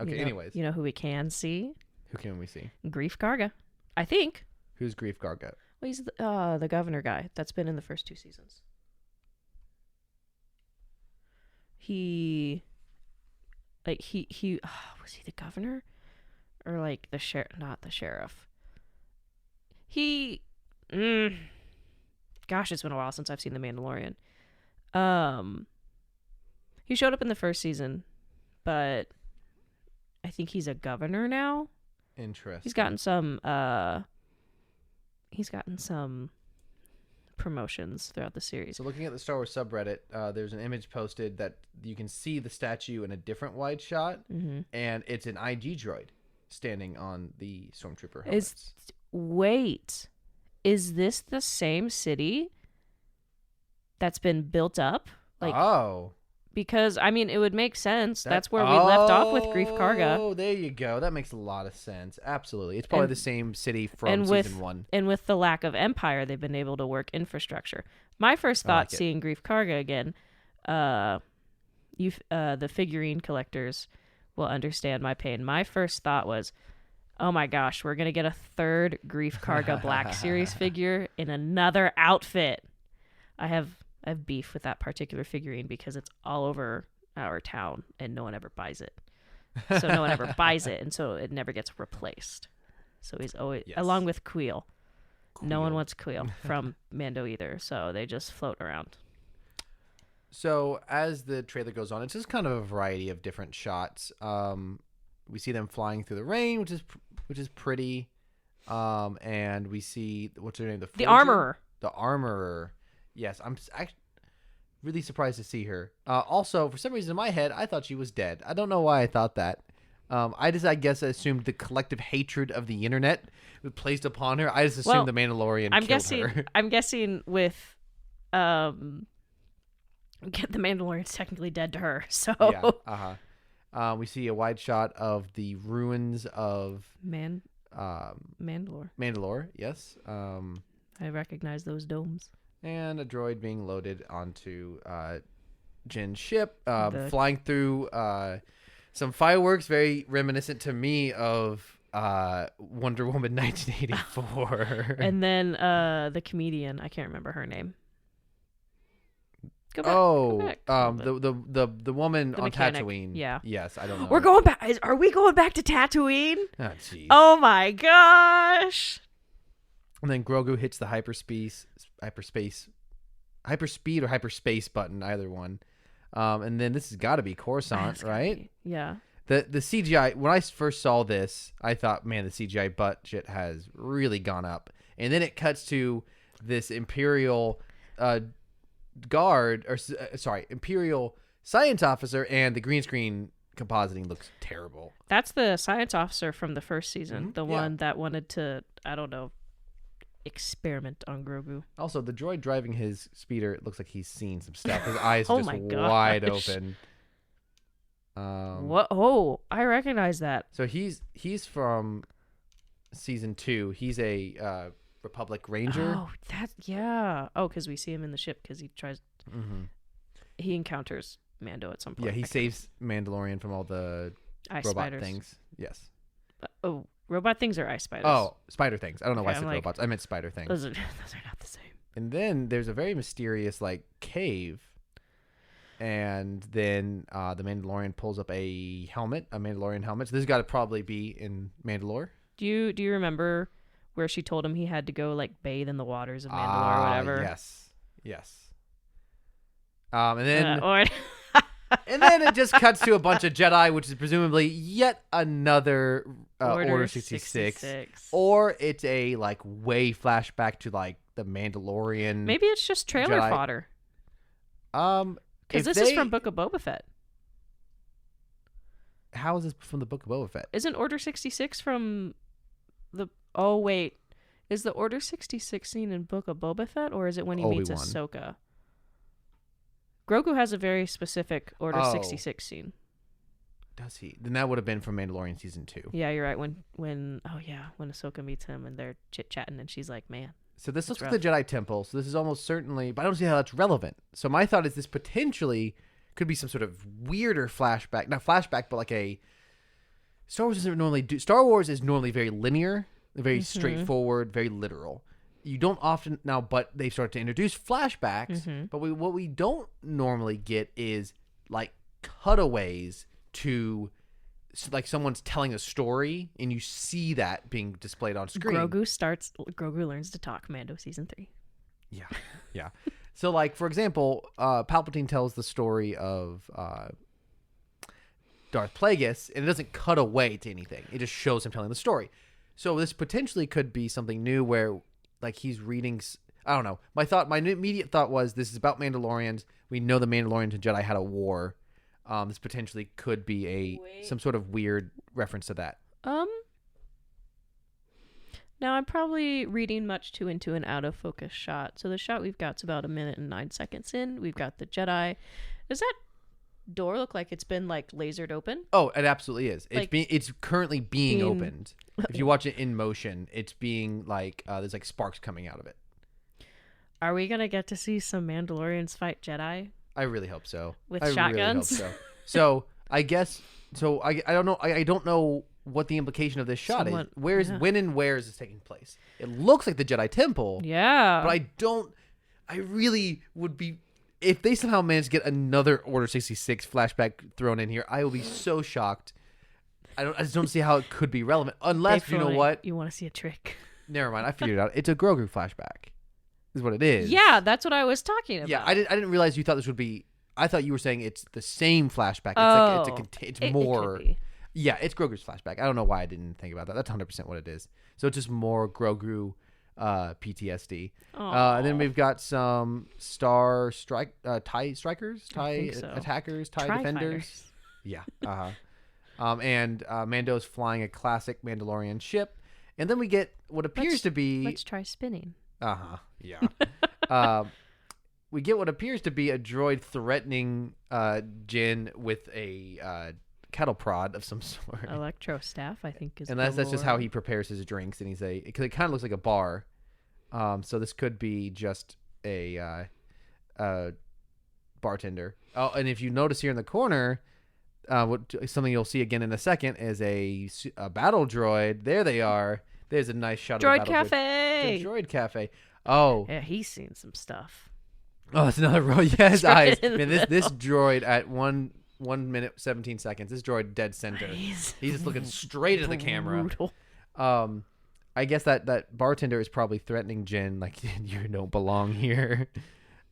Okay, anyways. You know who we can see? Who can we see? Greef Karga. I think. Who's Greef Karga? Well, he's the governor guy that's been in the first 2 seasons. He was he the governor? Or like the sheriff? Not the sheriff. Gosh, it's been a while since I've seen The Mandalorian. He showed up in the first season, but I think he's a governor now. Interesting. He's gotten some promotions throughout the series. So looking at the Star Wars subreddit, there's an image posted that you can see the statue in a different wide shot, and it's an IG droid standing on the stormtrooper helmets. Wait. Is this the same city that's been built up? Because, I mean, it would make sense. That's where we left off with Greef Karga. Oh, there you go. That makes a lot of sense. Absolutely. It's probably the same city from season 1. And with the lack of Empire, they've been able to work infrastructure. My first thought, seeing Greef Karga again, the figurine collectors will understand my pain. My first thought was, oh my gosh, we're going to get a third Greef Karga Black Series figure in another outfit. I have beef with that particular figurine because it's all over our town and no one ever buys it. So no one ever buys it, and so it never gets replaced. So he's always, along with Queel. No one wants Queel from Mando either, so they just float around. So as the trailer goes on, it's just kind of a variety of different shots. We see them flying through the rain, which is pretty. And we see what's her name? The forger? armorer. The armorer. Yes, I'm actually really surprised to see her. Also, for some reason in my head, I thought she was dead. I don't know why I thought that. I guess, assumed the collective hatred of the internet was placed upon her. I just assumed the Mandalorian killed her. I'm guessing with, the Mandalorian's technically dead to her. So yeah. We see a wide shot of the ruins of Mandalore. Mandalore. Yes. I recognize those domes. And a droid being loaded onto Jin's ship, flying through some fireworks, very reminiscent to me of Wonder Woman 1984. And then the comedian, I can't remember her name. Go back. The woman The on mechanic. Tatooine. Yeah. Yes, I don't know. We're going back. Are we going back to Tatooine? Oh, jeez. Oh my gosh. And then Grogu hits the hyperspeed or hyperspace button, either one. And then this has got to be Coruscant, right? Yeah. The CGI, when I first saw this, I thought, man, the CGI budget has really gone up. And then it cuts to this Imperial Imperial science officer, and the green screen compositing looks terrible. That's the science officer from the first season, Mm-hmm. the one that wanted to, I don't know, experiment on Grogu. Also, the droid driving his speeder looks like he's seen some stuff. His eyes Oh are my just gosh. wide open. What? Oh, I recognize that. So he's from season 2. He's a Republic Ranger. Oh, yeah. Oh, because we see him in the ship because he tries. Mm-hmm. He encounters Mando at some point. Yeah, he saves Mandalorian from all the ice robot spiders. things. Yes. Robot things are ice spiders. Oh, spider things. I don't know why I Okay, said I'm like, robots. I meant spider things. Those are not the same. And then there's a very mysterious cave. And then the Mandalorian pulls up a Mandalorian helmet. So this has got to probably be in Mandalore. Do you remember where she told him he had to go bathe in the waters of Mandalore or whatever? Yes. And then Or and then it just cuts to a bunch of Jedi, which is presumably yet another Order 66. Or it's a way flashback to the Mandalorian. Maybe it's just trailer Jedi. fodder. Because This is from Book of Boba Fett. How is this from the Book of Boba Fett? Isn't Order 66 from the... Oh, wait. Is the Order 66 scene in Book of Boba Fett, or is it when he meets Obi-Wan. Ahsoka? Grogu has a very specific Order Oh. 66 scene. Does he? Then that would have been from Mandalorian season 2. Yeah, you're right. When Ahsoka meets him and they're chit-chatting and she's like, man. So this That's looks like the Jedi Temple. So this is almost certainly, but I don't see how that's relevant. So my thought is this potentially could be some sort of weirder flashback. Not flashback, but a Star Wars doesn't normally do. Star Wars is normally very linear, very straightforward, very literal. You don't often now, but they start to introduce flashbacks. But what we don't normally get is cutaways to someone's telling a story, and you see that being displayed on screen. Grogu learns to talk. Mando season 3. Yeah. So, for example, Palpatine tells the story of Darth Plagueis, and it doesn't cut away to anything. It just shows him telling the story. So this potentially could be something new where, he's reading... I don't know. My immediate thought was this is about Mandalorians. We know the Mandalorians and Jedi had a war. This potentially could be some sort of weird reference to that. Now I'm probably reading much too into an out of focus shot. So the shot we've got's about 1 minute and 9 seconds in. We've got the Jedi. Does that door look like it's been lasered open? Oh, it absolutely is. It's currently being opened. If you watch it in motion, it's being there's sparks coming out of it. Are we gonna get to see some Mandalorians fight Jedi? I really hope so. With shotguns? Really hope so. So I guess I don't know. I don't know what the implication of this shot is. When and where is this taking place? It looks like the Jedi Temple. Yeah. But I really would be, if they somehow manage to get another Order 66 flashback thrown in here, I will be so shocked. I just don't see how it could be relevant unless you know what? You want to see a trick? Never mind. I figured it out. It's a Grogu flashback. Is what it is. Yeah, that's what I was talking about. Yeah, I didn't realize you thought this would be I thought you were saying it's the same flashback. It's It more. could be. Yeah, it's Grogu's flashback. I don't know why I didn't think about that. That's 100% what it is. So it's just more Grogu PTSD. And then we've got some TIE strikers, TIE attackers, TIE defenders. Yeah. And Mando's flying a classic Mandalorian ship. And then we get what appears to be... Let's try spinning. Yeah. We get what appears to be a droid threatening Jin with a kettle prod of some sort. Electro staff, I think, is. And that's just how he prepares his drinks. And because it kind of looks like a bar. So this could be just a bartender. Oh, and if you notice here in the corner, something you'll see again in a second is a battle droid. There they are. There's a nice shot Droid of the battle Cafe. The Droid Cafe. Oh. Yeah, he's seen some stuff. Oh, it's another droid. Yeah, his eyes. Man, this droid at 1 minute 17 seconds. This droid dead center. He's just looking straight at the camera. I guess that bartender is probably threatening Jin, like, you don't belong here.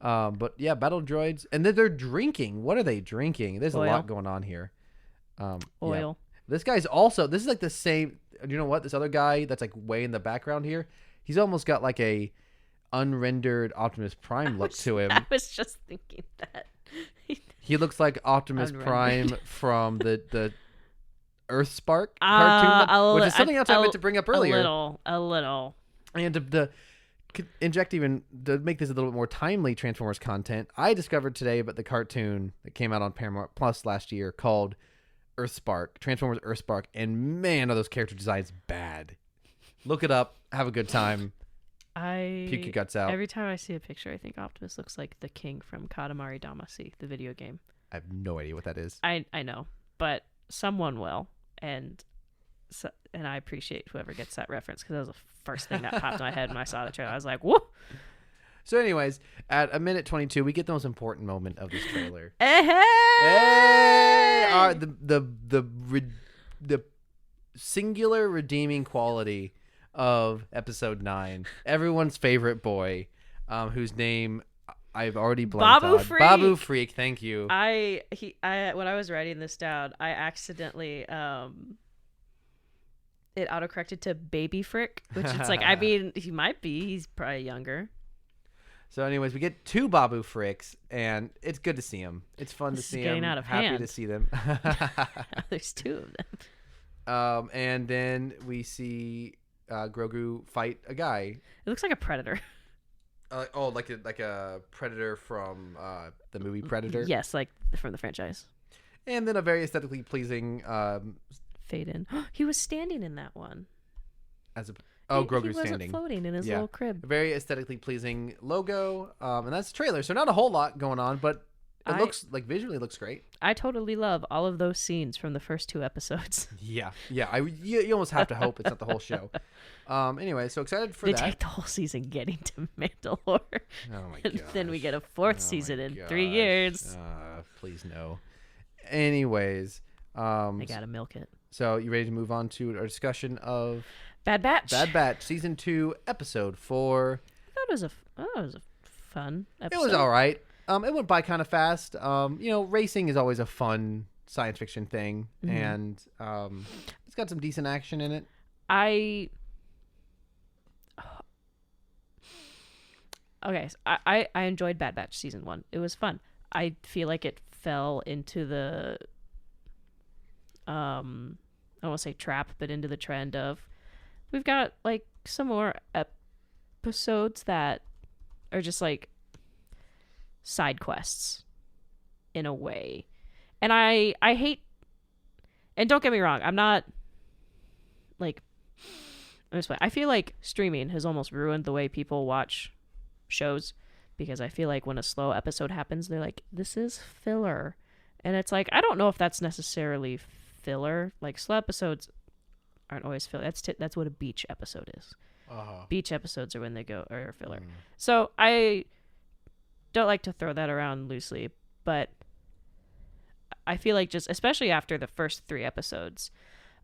But yeah, battle droids, and then they're drinking. What are they drinking? There's Oil. A lot going on here. Oil. Yeah. This guy's also. This is like the same. You know what? This other guy that's like way in the background here. He's almost got like a unrendered Optimus Prime look to him. I was just thinking that. He looks like Optimus Prime from the Earth Spark cartoon, which is something else I meant to bring up earlier. A little. And to inject even to make this a little bit more timely Transformers content, I discovered today about the cartoon that came out on Paramount Plus last year called Earthspark, Transformers Earthspark, and man, are those character designs bad. Look it up, have a good time. Puke your guts out. Every time I see a picture, I think Optimus looks like the king from Katamari Damacy, the video game. I have no idea what that is. I know, but someone will, and I appreciate whoever gets that reference because that was the first thing that popped in my head when I saw the trailer. I was like, whoa. So anyways, at 1:22, we get the most important moment of this trailer. Hey! The singular redeeming quality of episode 9. Everyone's favorite boy, whose name I've already blanked on. Babu Freak, thank you. I when I was writing this down, I accidentally it autocorrected to Baby Frick, which it's like, I mean, he might be. He's probably younger. So anyways, we get 2 Babu Fricks, and it's good to see them. It's fun to see them. Happy to see them. There's 2 of them. And then we see Grogu fight a guy. It looks like a predator. Like a predator from the movie Predator. Yes, like from the franchise. And then a very aesthetically pleasing fade in. He was standing in that one. Grogu's he standing, floating in his little crib. A very aesthetically pleasing logo, and that's the trailer. So not a whole lot going on, but it looks like visually looks great. I totally love all of those scenes from the first 2 episodes. Yeah. You almost have to hope it's not the whole show. Anyway, so excited for that. They take the whole season getting to Mandalore. Oh my god! Then we get a 4th season in 3 years. Please no. Anyways, they gotta milk it. So you ready to move on to our discussion of Bad Batch? Bad Batch, season 2, episode 4. I thought it was a fun episode. It was all right. It went by kind of fast. Racing is always a fun science fiction thing, and it's got some decent action in it. I enjoyed Bad Batch season 1. It was fun. I feel like it fell into the I don't want to say trap, but into the trend of we've got like some more episodes that are just like side quests in a way. And I hate, and don't get me wrong, I'm not like, I feel like streaming has almost ruined the way people watch shows, because I feel like when a slow episode happens, they're like, this is filler. And it's like, I don't know if that's necessarily filler. Like, slow episodes aren't always filler. That's what a beach episode is. Beach episodes are when they go or filler. So I don't like to throw that around loosely, but I feel like just especially after the first 3 episodes,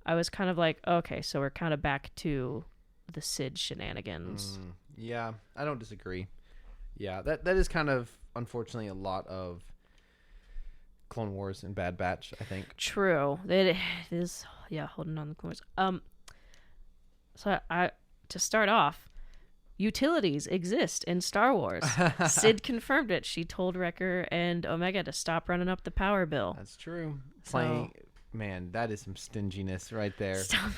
I was kind of like, okay, so we're kind of back to the Sid shenanigans. Yeah, I don't disagree. Yeah, that is kind of unfortunately a lot of Clone Wars and Bad Batch, I think. True. It is, holding on the Clone Wars. So I to start off, utilities exist in Star Wars. Sid confirmed it. She told Wrecker and Omega to stop running up the power bill. That's true. Man, that is some stinginess right there. Stop.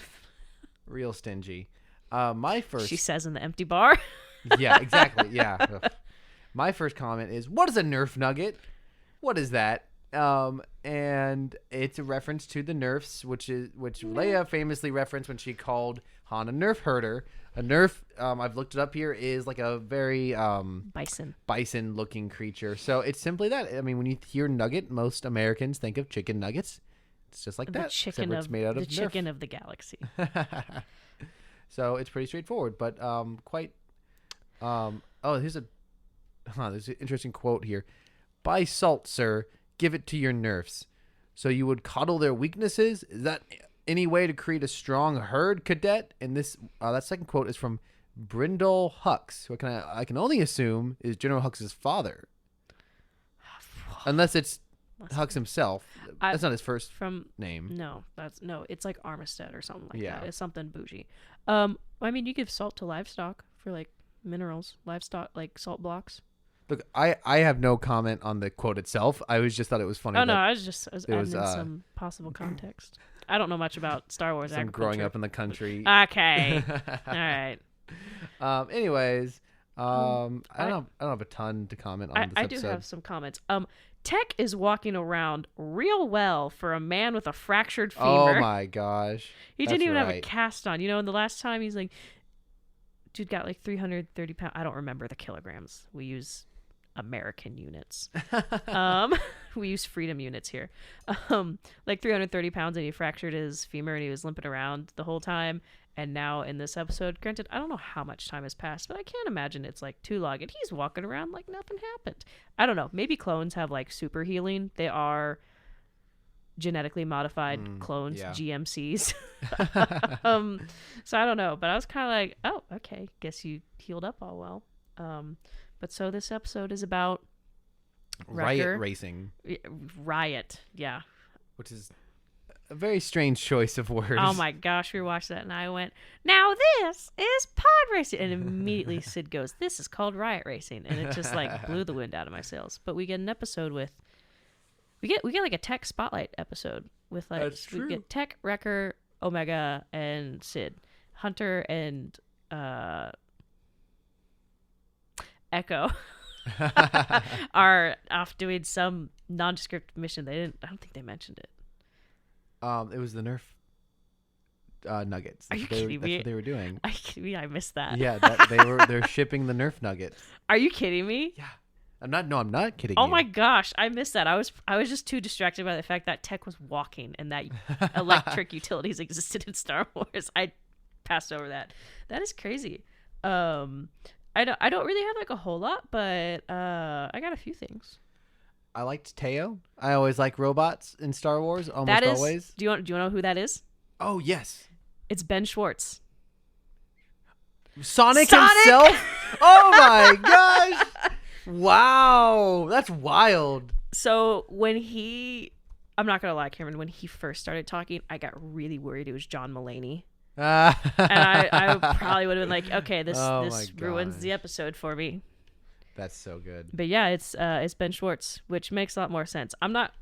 Real stingy. My first. She says in the empty bar. Yeah, exactly. Yeah. Ugh. My first comment is, what is a Nerf nugget? What is that? And it's a reference to the Nerfs, which Leia famously referenced when she called Han a Nerf herder. A Nerf, I've looked it up here, is like a very bison looking creature. So it's simply that. I mean, when you hear nugget, most Americans think of chicken nuggets. It's just like that. Chicken it's made out of the chicken of the galaxy. So it's pretty straightforward, but quite. There's an interesting quote here. Buy salt, sir. Give it to your Nerfs. So you would coddle their weaknesses? Is that any way to create a strong herd, cadet? And this that second quote is from Brindle Hux, who I can only assume is General Hux's father, unless it's Hux himself. That's not his first name. No, it's like Armistead or something like that. It's something bougie. I mean, you give salt to livestock for like minerals, livestock like salt blocks. Look, I have no comment on the quote itself. I just thought it was funny. Oh no, I was adding in some possible context. I don't know much about Star Wars agriculture. Growing up in the country. Okay, all right. Anyways, I don't have a ton to comment on this episode. I do have some comments. Tech is walking around real well for a man with a fractured femur. Oh my gosh. He didn't even have a cast on. You know, and the last time he's like, dude got like 330 pounds. I don't remember the kilograms. We use American units. We use freedom units here. Like 330 pounds, and he fractured his femur and he was limping around the whole time. And now in this episode, granted, I don't know how much time has passed, but I can't imagine it's like too long. And he's walking around like nothing happened. I don't know. Maybe clones have like super healing. They are genetically modified clones, GMCs. So I don't know. But I was kind of like, oh, okay. Guess you healed up all well. But so this episode is about Riot racing. Riot, yeah. Which is a very strange choice of words. Oh my gosh, we watched that and I went, now this is pod racing. And immediately Sid goes, this is called Riot Racing. And it just like blew the wind out of my sails. But we get an episode with, we get like a tech spotlight episode with like, That's true. We get Tech, Wrecker, Omega, and Sid. Hunter and Echo are off doing some nondescript mission. I don't think they mentioned it. It was the Nerf nuggets. Are you kidding me? That's what they were doing. Are you kidding me? I missed that. Yeah, they're shipping the Nerf nuggets. Are you kidding me? Yeah. I'm not kidding Oh you. my gosh, I missed that. I was just too distracted by the fact that Tech was walking and that electric utilities existed in Star Wars. I passed over that. That is crazy. I don't really have like a whole lot, but I got a few things. I liked Teo. I always like robots in Star Wars. Always. Do you know who that is? Oh yes, it's Ben Schwartz. Sonic himself. Oh my gosh! Wow, that's wild. So I'm not gonna lie, Cameron. When he first started talking, I got really worried it was John Mulaney. And I probably would have been like, okay, this ruins the episode for me. That's so good. But yeah, it's Ben Schwartz, which makes a lot more sense. I'm not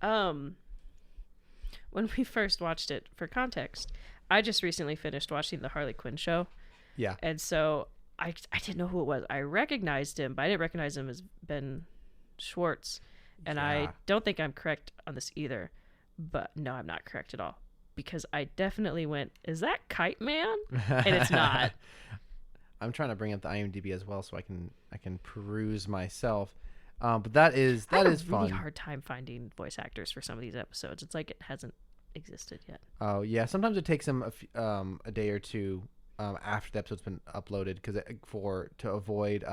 when we first watched it, for context, I just recently finished watching the Harley Quinn show. Yeah. And so I didn't know who it was. I recognized him, but I didn't recognize him as Ben Schwartz. And yeah. I don't think I'm correct on this either. But no, I'm not correct at all. Because I definitely went, is that Kite Man? And it's not. I'm trying to bring up the IMDb as well so I can peruse myself. But that is fun. I have a really hard time finding voice actors for some of these episodes. It's like it hasn't existed yet. Oh yeah, sometimes it takes them a day or two after the episode's been uploaded to avoid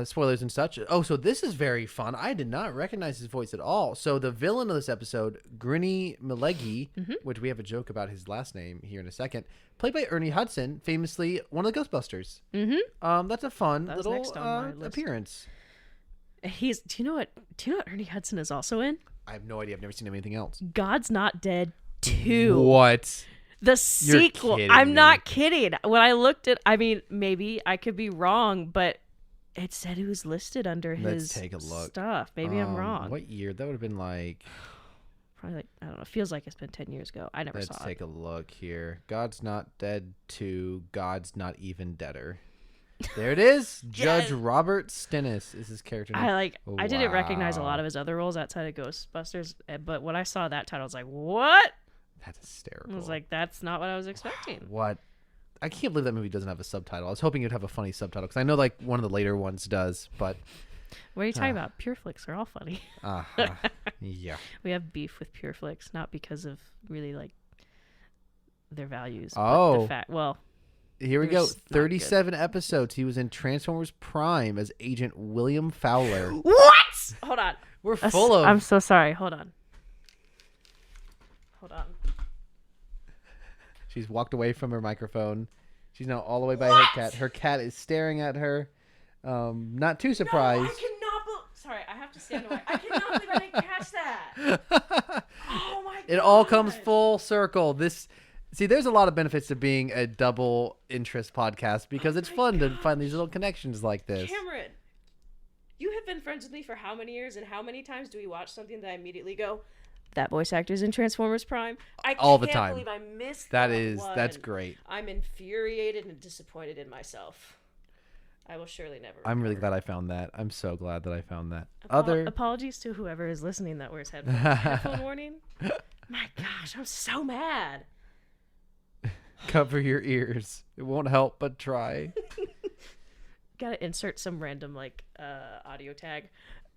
spoilers and such. Oh, so this is very fun. I did not recognize his voice at all. So the villain of this episode, M'lady Millegi, which we have a joke about his last name here in a second, played by Ernie Hudson, famously one of the Ghostbusters. That's a fun little appearance. He's. Do you know what? Ernie Hudson is also in? I have no idea. I've never seen anything else. God's Not Dead 2. What? The sequel. kidding I'm me. not kidding. When I looked at, I mean, maybe I could be wrong, but it said it was listed under his take a look. stuff. Maybe I'm wrong. What year? That would have been like. Probably like, I don't know. It feels like it's been 10 years ago. I never Let's saw take it. a look here. God's Not Dead 2. God's Not Even Deader. There it is. Judge Robert Stennis is his character name. I didn't recognize a lot of his other roles outside of Ghostbusters, but when I saw that title, I was like, what? That's hysterical. I was like, that's not what I was expecting. What? I can't believe that movie doesn't have a subtitle. I was hoping it'd have a funny subtitle because I know like one of the later ones does, but What are you talking about? Pure Flicks are all funny. yeah. We have beef with Pure Flicks, not because of really like their values. Oh. But the fact, well, Here we they're go. just not 37 episodes. He was in Transformers Prime as Agent William Fowler. what? Hold on. We're full of. I'm so sorry. Hold on. She's walked away from her microphone. She's now all the way by her cat. Her cat is staring at her. Not too surprised. No, I cannot believe. Sorry, I have to stand away. I cannot believe I didn't catch that. Oh my god. It all comes full circle. There's a lot of benefits to being a double interest podcast because it's fun to find these little connections like this. Cameron, you have been friends with me for how many years, and how many times do we watch something that I immediately go, that voice actor's in Transformers Prime? All the time. I can't believe I missed that one. That's great. I'm infuriated and disappointed in myself. I will surely never I'm really recover. glad I found that. I'm so glad that I found that. Apologies to whoever is listening that wears headphones. Headphone warning? My gosh, I'm so mad. Cover your ears. It won't help but try. Gotta insert some random audio tag.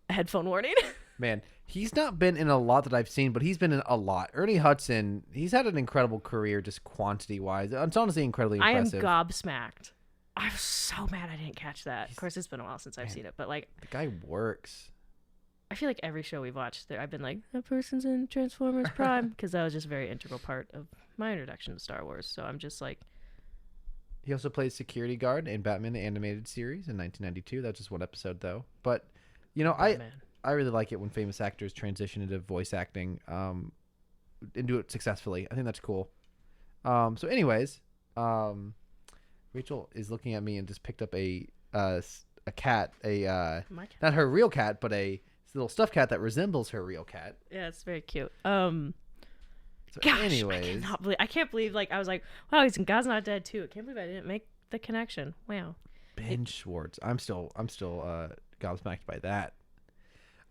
Headphone warning. Man, he's not been in a lot that I've seen, but he's been in a lot. Ernie Hudson, he's had an incredible career just quantity-wise. It's honestly incredibly impressive. I am gobsmacked. I'm so mad I didn't catch that. Of course, it's been a while since I've seen it, but the guy works. I feel like every show we've watched, I've been like, that person's in Transformers Prime, because that was just a very integral part of my introduction to Star Wars. So I'm just like... He also plays security guard in Batman the Animated Series in 1992. That's just one episode, though. But, I really like it when famous actors transition into voice acting and do it successfully. I think that's cool. So anyways, Rachel is looking at me and just picked up a cat, My cat. not her real cat, but a little stuffed cat that resembles her real cat. Yeah, it's very cute. So Gosh, anyways, I can't believe I was like, wow, he's in God's Not Dead too. I can't believe I didn't make the connection. Wow. Ben Schwartz. I'm still gobsmacked by that.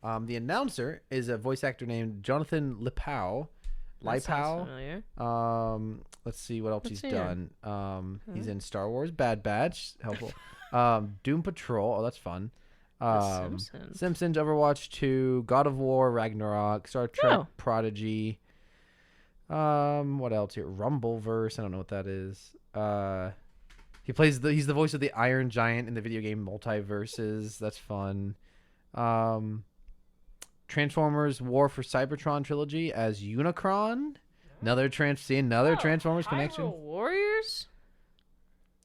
The announcer is a voice actor named Jonathan Lipau. That sounds familiar. Let's see what else Let's he's see done. He's in Star Wars, Bad Batch, helpful. Doom Patrol, oh that's fun. The Simpsons, Overwatch 2, God of War, Ragnarok, Star Trek, Prodigy. What else here? Rumbleverse, I don't know what that is. He's the voice of the Iron Giant in the video game Multiverses. That's fun. Transformers War for Cybertron trilogy as Unicron. Another Transformers connection. Hyrule Warriors?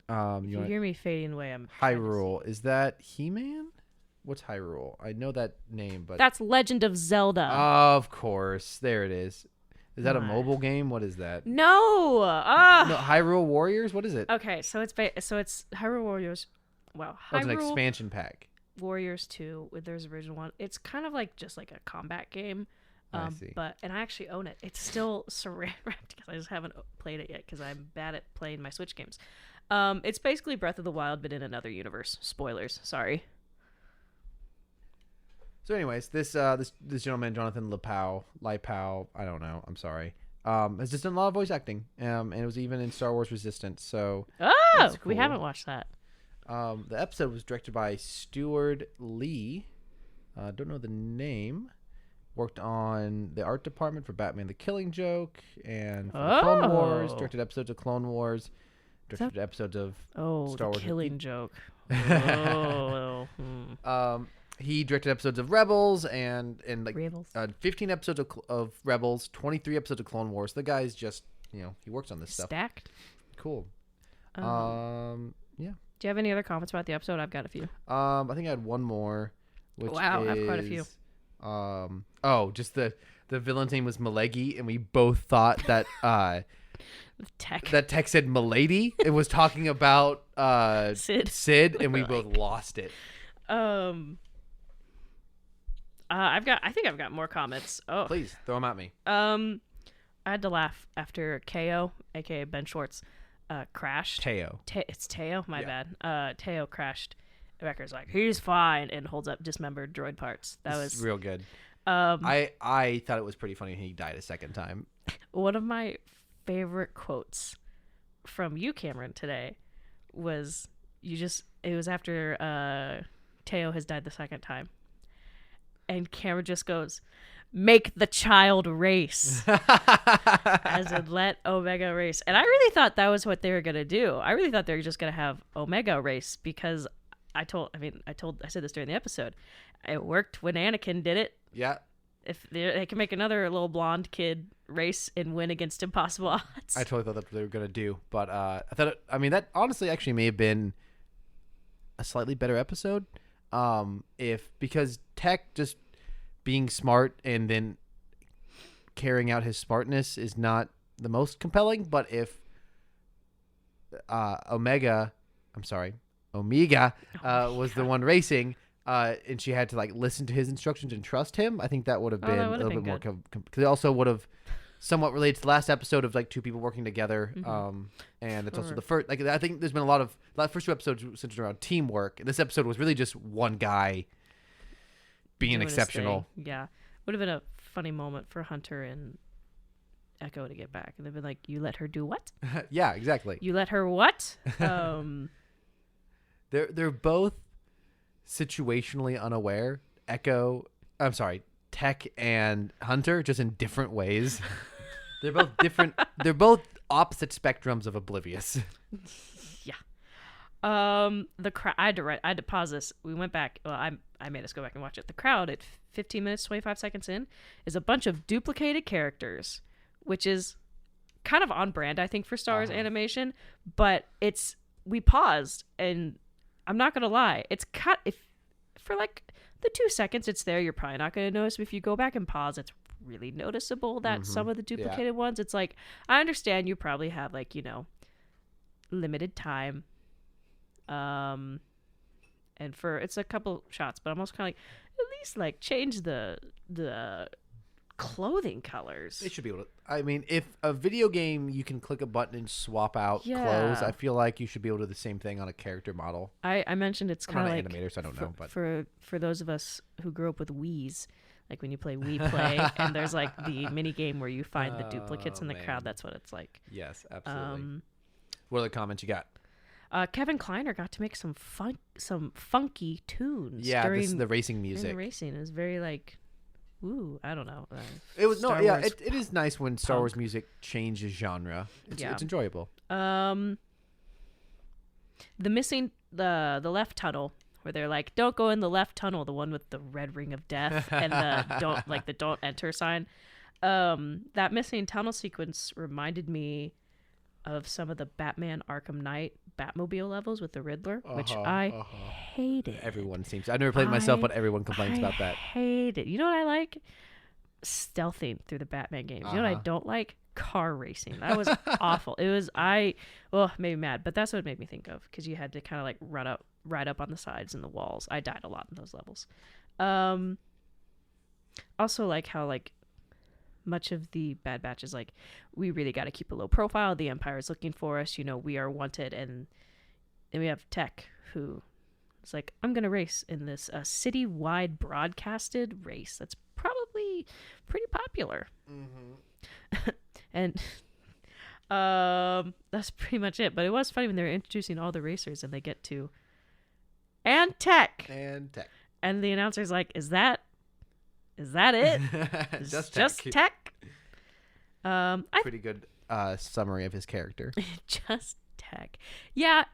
You hear me fading away. I'm Hyrule. Is that He-Man? What's Hyrule? I know that name, but that's Legend of Zelda. Of course. There it is. Is that a mobile game? What is that? No. No, Hyrule Warriors? What is it? Okay, so it's Hyrule Warriors. Wow. Oh, it's an expansion pack. Warriors 2 with their original one. It's kind of like just like a combat game. I see. And I actually own it. It's still saran wrapped because I just haven't played it yet because I'm bad at playing my Switch games. It's basically Breath of the Wild but in another universe. Spoilers. Sorry. So anyways, this gentleman, Jonathan Lipau, I don't know. I'm sorry. Has just done a lot of voice acting. And it was even in Star Wars Resistance. So cool. We haven't watched that. The episode was directed by Stuart Lee. Don't know the name. Worked on the art department for Batman the Killing Joke and for Clone Wars. Directed episodes of Clone Wars. Directed episodes of Star Wars. Killing Joke. He directed episodes of Rebels and like Rebels. 15 episodes of Rebels, 23 episodes of Clone Wars. The guy's just, he works on this stuff. Stacked. Cool. Yeah. Do you have any other comments about the episode? I've got a few. I think I had one more. which Wow, I have quite a few. Just the villain's name was Millegi, and we both thought that Tech. that Tech said M'lady. It was talking about Sid, and we both lost it. I think I've got more comments. Oh, Please throw them at me. I had to laugh after KO, aka Ben Schwartz, crashed. It's Teo. My bad. Teo crashed. Wrecker's like, he's fine, and holds up dismembered droid parts. That was real good. I thought it was pretty funny he died a second time. One of my favorite quotes from you, Cameron, today was it was after Teo has died the second time. And Cameron just goes, make the child race. As in, let Omega race. And I really thought that was what they were going to do. I really thought they were just going to have Omega race because I said this during the episode. It worked when Anakin did it. Yeah. If they can make another little blonde kid race and win against impossible odds. I totally thought that's what they were going to do. But that honestly actually may have been a slightly better episode. Because Tech just being smart and then carrying out his smartness is not the most compelling, but if Omega was the one racing, and she had to like listen to his instructions and trust him, I think that would have been a little bit more because it also would have somewhat related to the last episode of like two people working together. And it's also the first, like, I think there's been a lot of first two episodes centered around teamwork. And this episode was really just one guy being doing exceptional. Yeah. Would have been a funny moment for Hunter and Echo to get back. And they've been like, you let her do what? Yeah, exactly. You let her what? They're both situationally unaware. Tech and Hunter, just in different ways. They're both different. They're both opposite spectrums of oblivious. Yeah. I had to pause this. We went back. Well, I made us go back and watch it. The crowd at 15 minutes, 25 seconds in is a bunch of duplicated characters, which is kind of on brand, I think, for Star Wars animation. But we paused, and I'm not gonna lie, it's cut. If for like the 2 seconds it's there, you're probably not gonna notice. But if you go back and pause, it's really noticeable that some of the duplicated ones. It's like, I understand you probably have like, limited time. And it's a couple shots, but I'm also kind of like, at least like change the clothing colors. They should be able to. I mean, if a video game you can click a button and swap out clothes, I feel like you should be able to do the same thing on a character model. I mentioned it's kind of like an animator, so I don't know, but for those of us who grew up with Wii's, like when you play Wii Play and there's like the mini game where you find the duplicates in the crowd, that's what it's like. Yes, absolutely. What other comments you got? Kevin Kleiner got to make some funky tunes. Yeah, this is the racing music. During the racing, it was very like, ooh, I don't know. It was it is nice when Star Wars music changes genre. It's enjoyable. The left tunnel where they're like, don't go in the left tunnel, the one with the red ring of death and the don't enter sign. That missing tunnel sequence reminded me of some of the Batman Arkham Knight Batmobile levels with the Riddler, which I hated. Everyone seems. I've never played it myself, but everyone complains about that. I hate it. You know what I like? Stealthing through the Batman games. You know what I don't like? Car racing. That was awful. It was made me mad, but that's what it made me think of, because you had to kind of like ride up on the sides and the walls. I died a lot in those levels. Also like how like much of the Bad Batch is like, we really got to keep a low profile. The Empire is looking for us. We are wanted. And then we have Tech, who is like, I'm going to race in this city-wide broadcasted race that's probably pretty popular. And that's pretty much it. But it was funny when they were introducing all the racers and they get to and Tech. And the announcer's like, Is that it? Just Tech. Pretty good summary of his character. Just Tech. Yeah,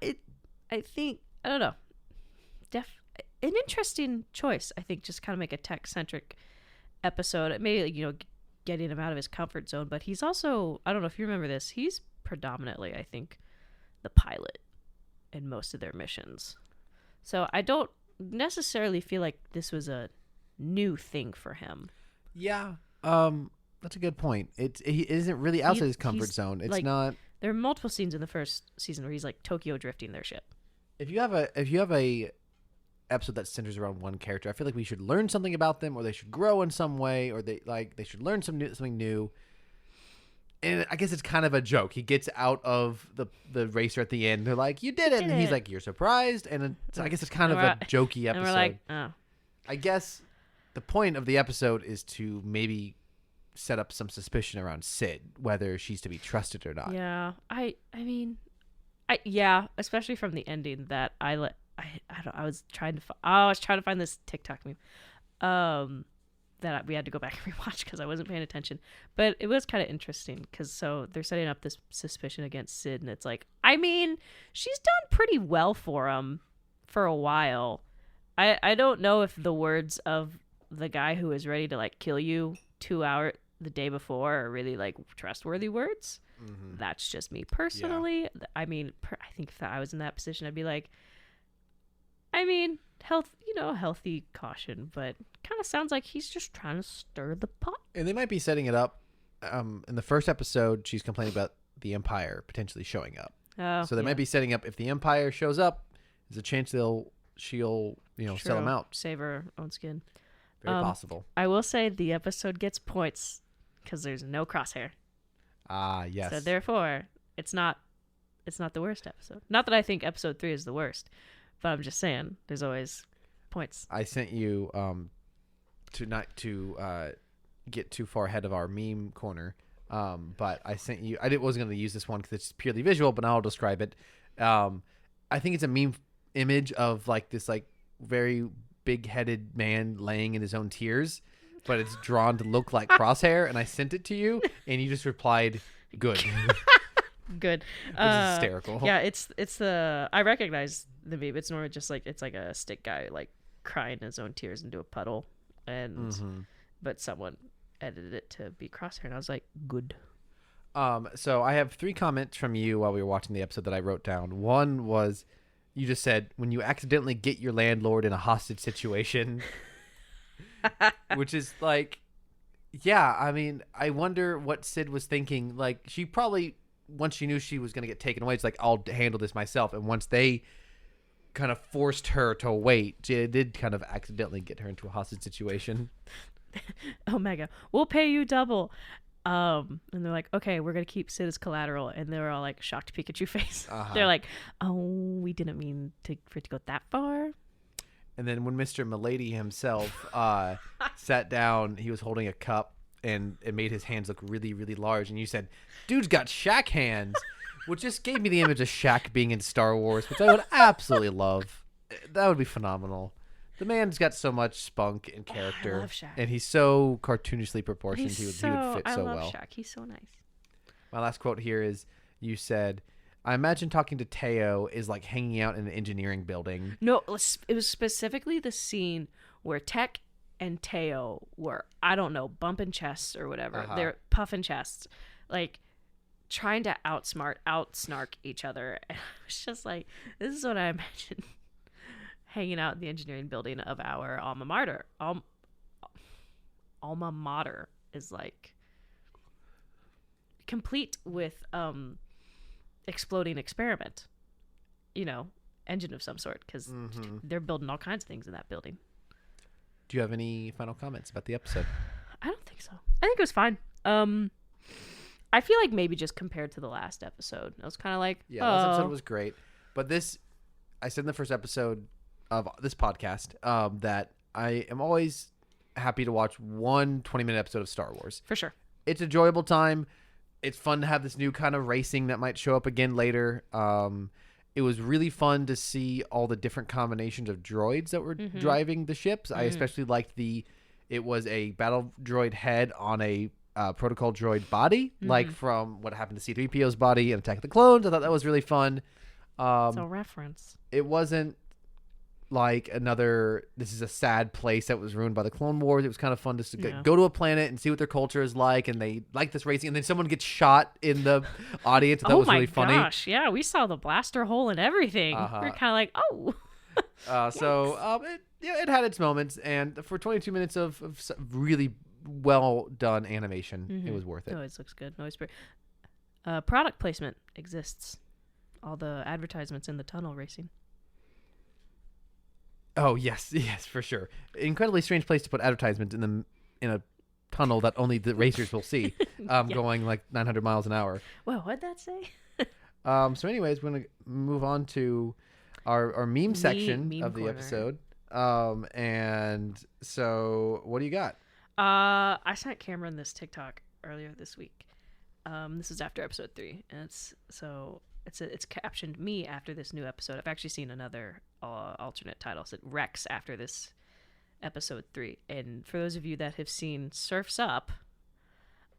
I think, I don't know. An interesting choice, I think, just kind of make a Tech-centric episode. Maybe, getting him out of his comfort zone, but he's also, I don't know if you remember this, he's predominantly, I think, the pilot in most of their missions. So I don't necessarily feel like this was a new thing for him. Yeah. That's a good point. He isn't really outside his comfort zone. It's not. There are multiple scenes in the first season where he's like Tokyo drifting their ship. If you have a episode that centers around one character, I feel like we should learn something about them, or they should grow in some way, or they should learn something new. And I guess it's kind of a joke. He gets out of the racer at the end. They're like, "You did it," and he's like, "You're surprised." And I guess it's kind of a jokey episode. And we're like, "Oh." I guess the point of the episode is to maybe set up some suspicion around Sid, whether she's to be trusted or not. Yeah, I mean, especially from the ending that I was trying to find this TikTok meme, that we had to go back and rewatch because I wasn't paying attention. But it was kind of interesting because so they're setting up this suspicion against Sid, and it's like, I mean, she's done pretty well for him for a while. I don't know if the words of the guy who is ready to like kill you the day before are really like trustworthy words. Mm-hmm. That's just me personally. Yeah. I mean, I think if I was in that position, I'd be like, I mean, healthy caution, but kind of sounds like he's just trying to stir the pot. And they might be setting it up. In the first episode, she's complaining about the Empire potentially showing up. Oh, so they might be setting up if the Empire shows up, there's a chance she'll sell them out, save her own skin. Very possible. I will say the episode gets points because there's no Crosshair. Yes. So therefore, it's not the worst episode. Not that I think episode 3 is the worst, but I'm just saying there's always points. I sent you to not to get too far ahead of our meme corner, but I sent you. Wasn't going to use this one because it's purely visual, but now I'll describe it. I think it's a meme image of like this like very big-headed man laying in his own tears, but it's drawn to look like Crosshair, and I sent it to you, and you just replied, "Good." Good. It's hysterical. Yeah, it's the I recognize the meme. It's normally just like it's like a stick guy like crying his own tears into a puddle, and but someone edited it to be Crosshair, and I was like, good. So I have 3 comments from you while we were watching the episode that I wrote down. One was, you just said, when you accidentally get your landlord in a hostage situation, which is like, yeah, I mean, I wonder what Sid was thinking. Like, she probably, once she knew she was going to get taken away, it's like, I'll handle this myself. And once they kind of forced her to wait, it did kind of accidentally get her into a hostage situation. Omega, we'll pay you double. And they're like, okay, we're going to keep Sid as collateral. And they were all like shocked Pikachu face. They're like, oh, we didn't mean for it to go that far. And then when Mr. M'lady himself sat down, he was holding a cup and it made his hands look really, really large. And you said, dude's got Shaq hands, which just gave me the image of Shaq being in Star Wars, which I would absolutely love. That would be phenomenal. The man's got so much spunk and character. I love Shaq. And he's so cartoonishly proportioned. He would fit so well. I love Shaq. He's so nice. My last quote here is, you said, I imagine talking to Teo is like hanging out in an engineering building. No, it was specifically the scene where Tech and Teo were, I don't know, bumping chests or whatever. They're puffing chests. Like, trying to outsnark each other. And I was just like, this is what I imagine hanging out in the engineering building of our alma mater. Alma mater is like complete with exploding experiment, engine of some sort, because they're building all kinds of things in that building. Do you have any final comments about the episode? I don't think so. I think it was fine. I feel like maybe just compared to the last episode, I was kind of like, last episode was great, but this, I said in the first episode of this podcast, that I am always happy to watch one 20-minute episode of Star Wars. For sure. It's enjoyable time. It's fun to have this new kind of racing that might show up again later. It was really fun to see all the different combinations of droids that were driving the ships. I especially liked it was a battle droid head on a protocol droid body, like from what happened to C-3PO's body in Attack of the Clones. I thought that was really fun. It's a reference. It wasn't like this is a sad place that was ruined by the Clone Wars. It was kind of fun just to go to a planet and see what their culture is like, and they like this racing, and then someone gets shot in the audience. That was really funny. Oh my gosh, yeah, we saw the blaster hole and everything. We're kind of like, oh. It had its moments, and for 22 minutes of really well done animation, it was worth it. Always looks good. Always product placement exists. All the advertisements in the tunnel racing. Oh yes, for sure. Incredibly strange place to put advertisements in a tunnel that only the racers will see, going like 900 miles an hour. Well, what'd that say? So anyways, we're going to move on to our meme section of the episode. And so what do you got? I sent Cameron this TikTok earlier this week. This is after episode 3, and it's captioned me after this new episode. I've actually seen another alternate title. It Rex after this episode 3. And for those of you that have seen Surf's Up,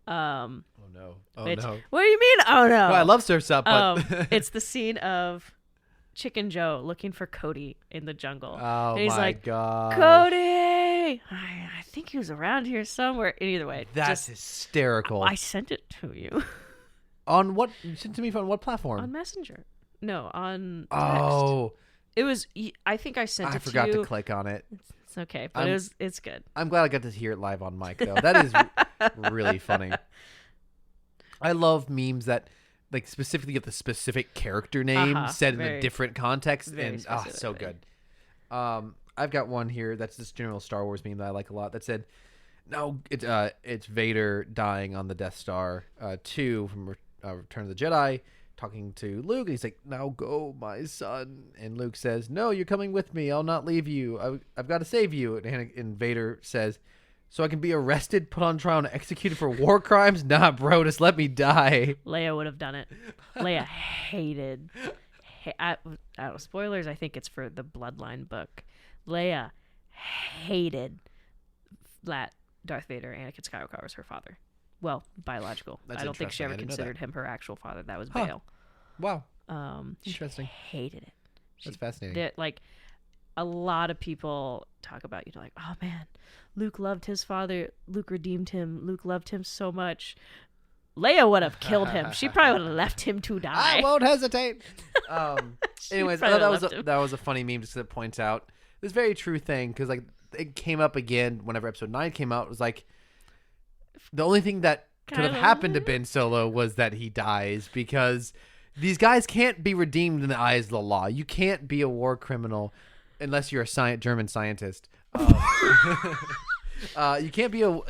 oh no! What do you mean? Oh no! Well, I love Surf's Up, but it's the scene of Chicken Joe looking for Cody in the jungle. Oh and he's my like, god, Cody! I think he was around here somewhere. Either way, that's hysterical. I sent it to you. On what? You sent it to me on what platform? On Messenger. No, on text. Oh. It was. I think I sent it to you. I forgot to click on it. It's okay, but it's good. I'm glad I got to hear it live on mic, though. That is really funny. I love memes that, like, specifically get the specific character name said in a different context, and so good. I've got one here that's this general Star Wars meme that I like a lot. That said, "No, it's Vader dying on the Death Star 2 from Return of the Jedi." Talking to Luke, and he's like, "Now go, my son." And Luke says, "No, you're coming with me. I'll not leave you. I've got to save you." And Vader says, "So I can be arrested, put on trial, and executed for war crimes? Nah, bro, just let me die." Leia would have done it. Leia hated. I don't know, spoilers. I think it's for the Bloodline book. Leia hated that Darth Vader, Anakin Skywalker, was her father. Well, biological. That's I don't think she ever considered him her actual father. That was Bail. Wow. Interesting. She hated it. That's fascinating. Like, a lot of people talk about, like, oh man, Luke loved his father. Luke redeemed him. Luke loved him so much. Leia would have killed him. She probably would have left him to die. I won't hesitate. Anyways, I thought that was a funny meme just that points out this very true thing, because like it came up again whenever episode 9 came out. It was like, the only thing that could have happened to Ben Solo was that he dies, because these guys can't be redeemed in the eyes of the law. You can't be a war criminal unless you're a German scientist. You can't be the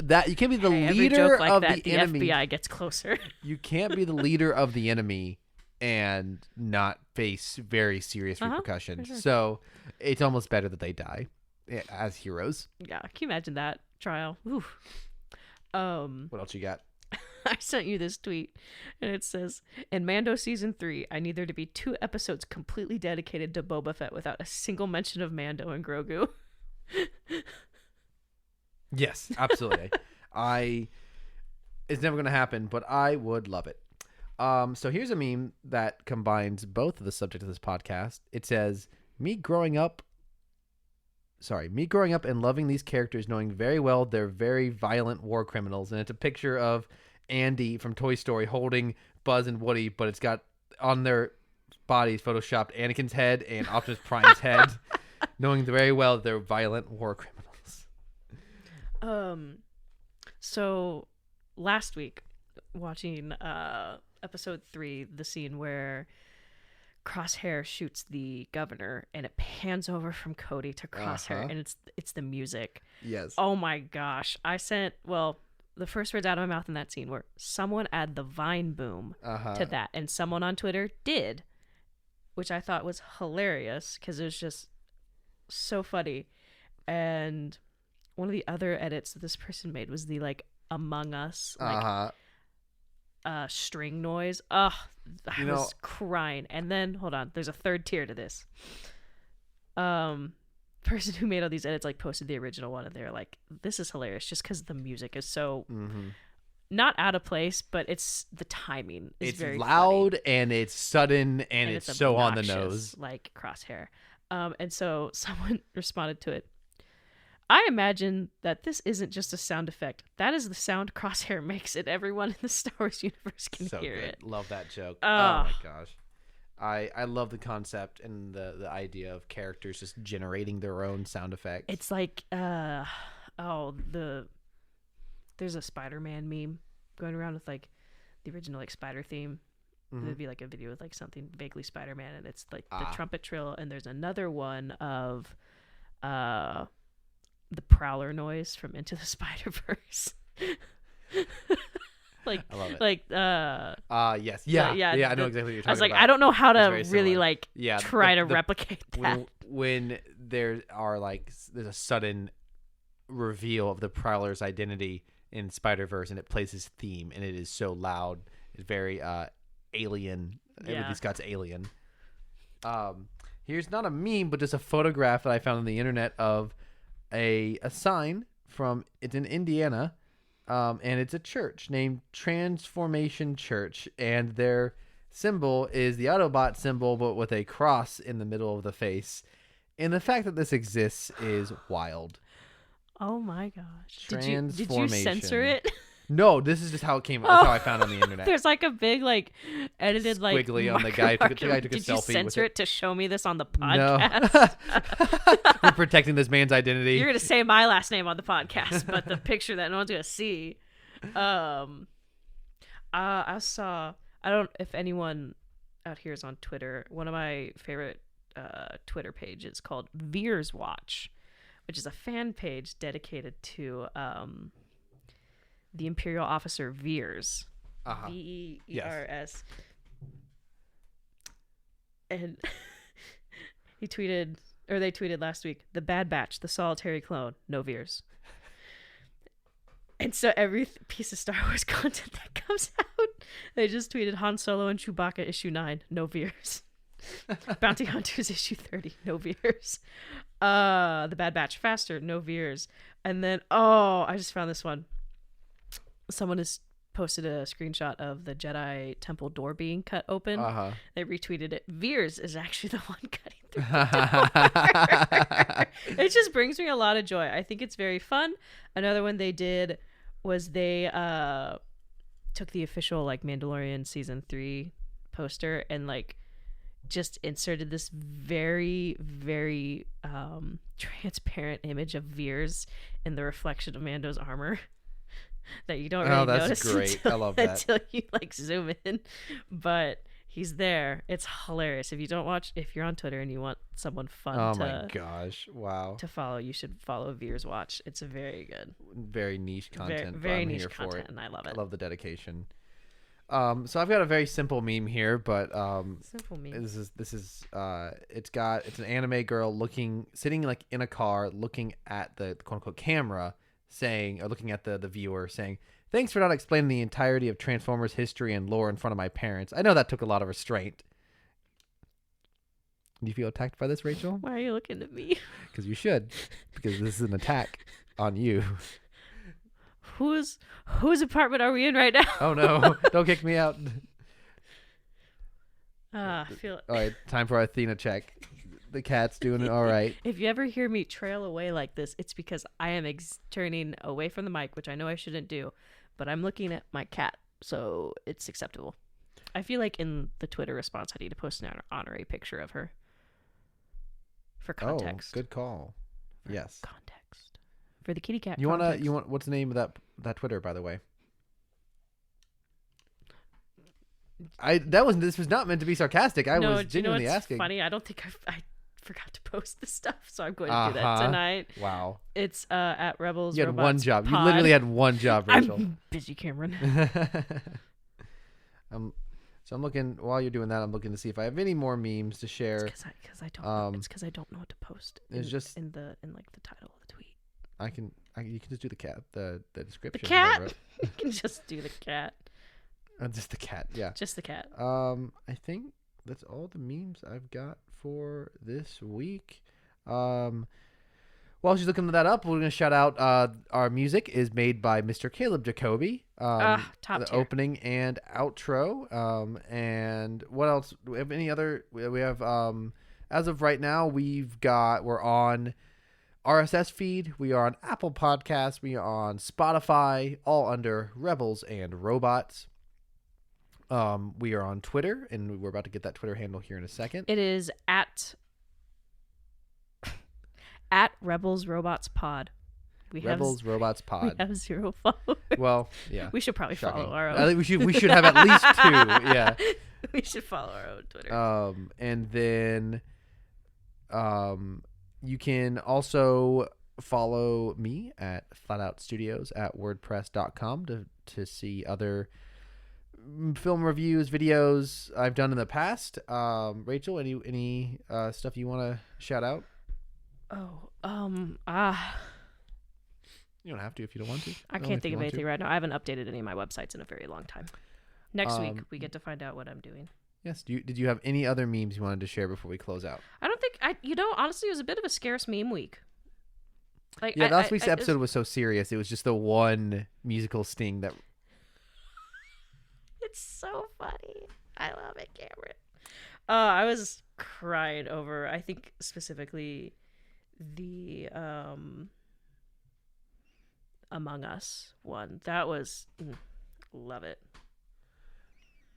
leader of the enemy. The FBI gets closer. You can't be the leader of the enemy and not face very serious repercussions. Sure. So it's almost better that they die as heroes. Yeah, can you imagine that trial? Oof. What else you got? I sent you this tweet, and it says, "In Mando season 3, I need there to be 2 episodes completely dedicated to Boba Fett without a single mention of Mando and Grogu." Yes, absolutely. It's never going to happen, but I would love it. So here's a meme that combines both of the subject of this podcast. It says, me growing up and loving these characters, knowing very well they're very violent war criminals. And it's a picture of Andy from Toy Story holding Buzz and Woody, but it's got on their bodies photoshopped Anakin's head and Optimus Prime's head, knowing very well that they're violent war criminals. So last week, watching episode 3, the scene where Crosshair shoots the governor, and it pans over from Cody to Crosshair, and it's the music. Yes. Oh my gosh. The first words out of my mouth in that scene were, someone add the Vine boom to that. And someone on Twitter did, which I thought was hilarious because it was just so funny. And one of the other edits that this person made was the like Among Us string noise. I was crying. And then hold on, there's a third tier to this. Person who made all these edits like posted the original one, and they're like, this is hilarious just because the music is so not out of place, but it's the timing is very loud funny. And it's sudden and it's so on the nose, like Crosshair. And so someone responded to it, I imagine that this isn't just a sound effect. That is the sound Crosshair makes, and everyone in the Star Wars universe can hear it. Love that joke. Oh my gosh. I love the concept and the idea of characters just generating their own sound effects. It's like there's a Spider-Man meme going around with like the original like Spider theme. There'd be like a video with like something vaguely Spider-Man, and it's like the trumpet trill, and there's another one of the Prowler noise from Into the Spider-Verse. Like I love it. Like yes. Yeah. I know exactly what you're talking about. I was like, I don't know how to really similar. like try to replicate that. When there's a sudden reveal of the Prowler's identity in Spider-Verse, and it plays his theme, and it is so loud. It's very alien. Ridley Scott's Alien. Here's not a meme, but just a photograph that I found on the internet of a sign it's in Indiana, and it's a church named Transformation Church, and their symbol is the Autobot symbol, but with a cross in the middle of the face. And the fact that this exists is wild. Oh my gosh! Did Transformation. you censor it? No, this is just how it came. That's how I found it on the internet. There's like a big like edited like squiggly on the guy. The guy took a selfie. Did you censor with it to show me this on the podcast? No. We're protecting this man's identity. You're gonna say my last name on the podcast, but the picture that no one's gonna see. I saw. I don't. If anyone out here is on Twitter, one of my favorite Twitter pages called Veers Watch, which is a fan page dedicated to the Imperial officer Veers. Veers. Yes. And they tweeted last week, the Bad Batch, the solitary clone, no Veers. And so every piece of Star Wars content that comes out, they just tweeted Han Solo and Chewbacca issue 9, no Veers. Bounty Hunters issue 30, no Veers. The Bad Batch Faster, no Veers. And then, I just found this one. Someone has posted a screenshot of the Jedi Temple door being cut open. They retweeted it. Veers is actually the one cutting through the door. It just brings me a lot of joy. I think it's very fun. Another one they did was they took the official like Mandalorian season 3 poster and like just inserted this very, very transparent image of Veers in the reflection of Mando's armor. That you don't really notice great. I love that. until you like zoom in, but he's there. It's hilarious. If you're on Twitter and you want someone fun my gosh, wow, to follow, you should follow Veers Watch. It's very good, very niche content, very niche content, and I love it. I love the dedication. So I've got a very simple meme here, but simple meme. This is it's an anime girl sitting like in a car looking at the quote unquote camera, looking at the viewer saying, "Thanks for not explaining the entirety of Transformers history and lore in front of my parents. I know that took a lot of restraint." Do you feel attacked by this, Rachel? Why are you looking at me? Because you should. Because this is an attack on you. Whose apartment are we in right now? Oh no! Don't kick me out. I feel it. All right, time for our Athena check. The cat's doing it all right. If you ever hear me trail away like this, it's because I am turning away from the mic, which I know I shouldn't do, but I'm looking at my cat, so it's acceptable. I feel like in the Twitter response, I need to post an honorary picture of her for context. Oh, good call. Yes. Context for the kitty cat. You want? What's the name of that Twitter, by the way? This was not meant to be sarcastic. I was genuinely asking. Funny. I don't think I forgot to post this stuff, so I'm going to do that tonight. Wow. It's at Rebels. You had Robots one job. Pod. You literally had one job, Rachel. I'm busy, Cameron. So I'm looking while you're doing that. I'm looking to see if I have any more memes to share. It's because I don't know what to post. In the title of the tweet. You can just do the cat, the description. The cat. You can just do the cat. Just the cat. Yeah. Just the cat. I think that's all the memes I've got for this week. While she's looking that up, we're going to shout out our music is made by Mr. Caleb Jacoby. Top the tier. Opening and outro. And what else? Do we have any other? We have as of right now, we're on RSS feed. We are on Apple Podcasts. We are on Spotify, all under Rebels and Robots. We are on Twitter, and we're about to get that Twitter handle here in a second. It is at Rebels Robots Pod. Rebels Robots Pod. We have 0 followers. Well, yeah. We should probably Shocking. follow our own. I think we should have at least 2. Yeah. We should follow our own Twitter. And then you can also follow me at Flatout Studios at wordpress.com to see other film reviews, videos I've done in the past. Rachel, any stuff you want to shout out? You don't have to if you don't want to. I can't think of anything right now. I haven't updated any of my websites in a very long time. Next week, we get to find out what I'm doing. Yes. Did you have any other memes you wanted to share before we close out? I don't think honestly, it was a bit of a scarce meme week. Like, yeah, last week's episode was so serious. It was just the one musical sting that. It's so funny. I love it, Cameron. I was crying over, I think specifically the Among Us one. That was love it.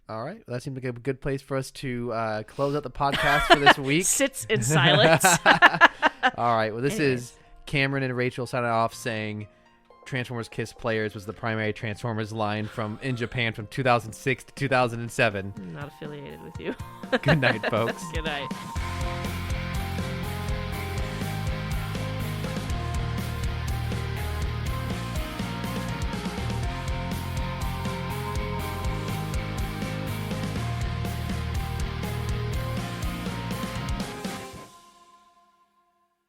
All right, that seemed like a good place for us to close out the podcast for this week. Sits in silence. All right, well, this is Cameron and Rachel signing off saying Transformers Kiss Players was the primary Transformers line in Japan from 2006 to 2007. I'm not affiliated with you. Good night, folks. Good night.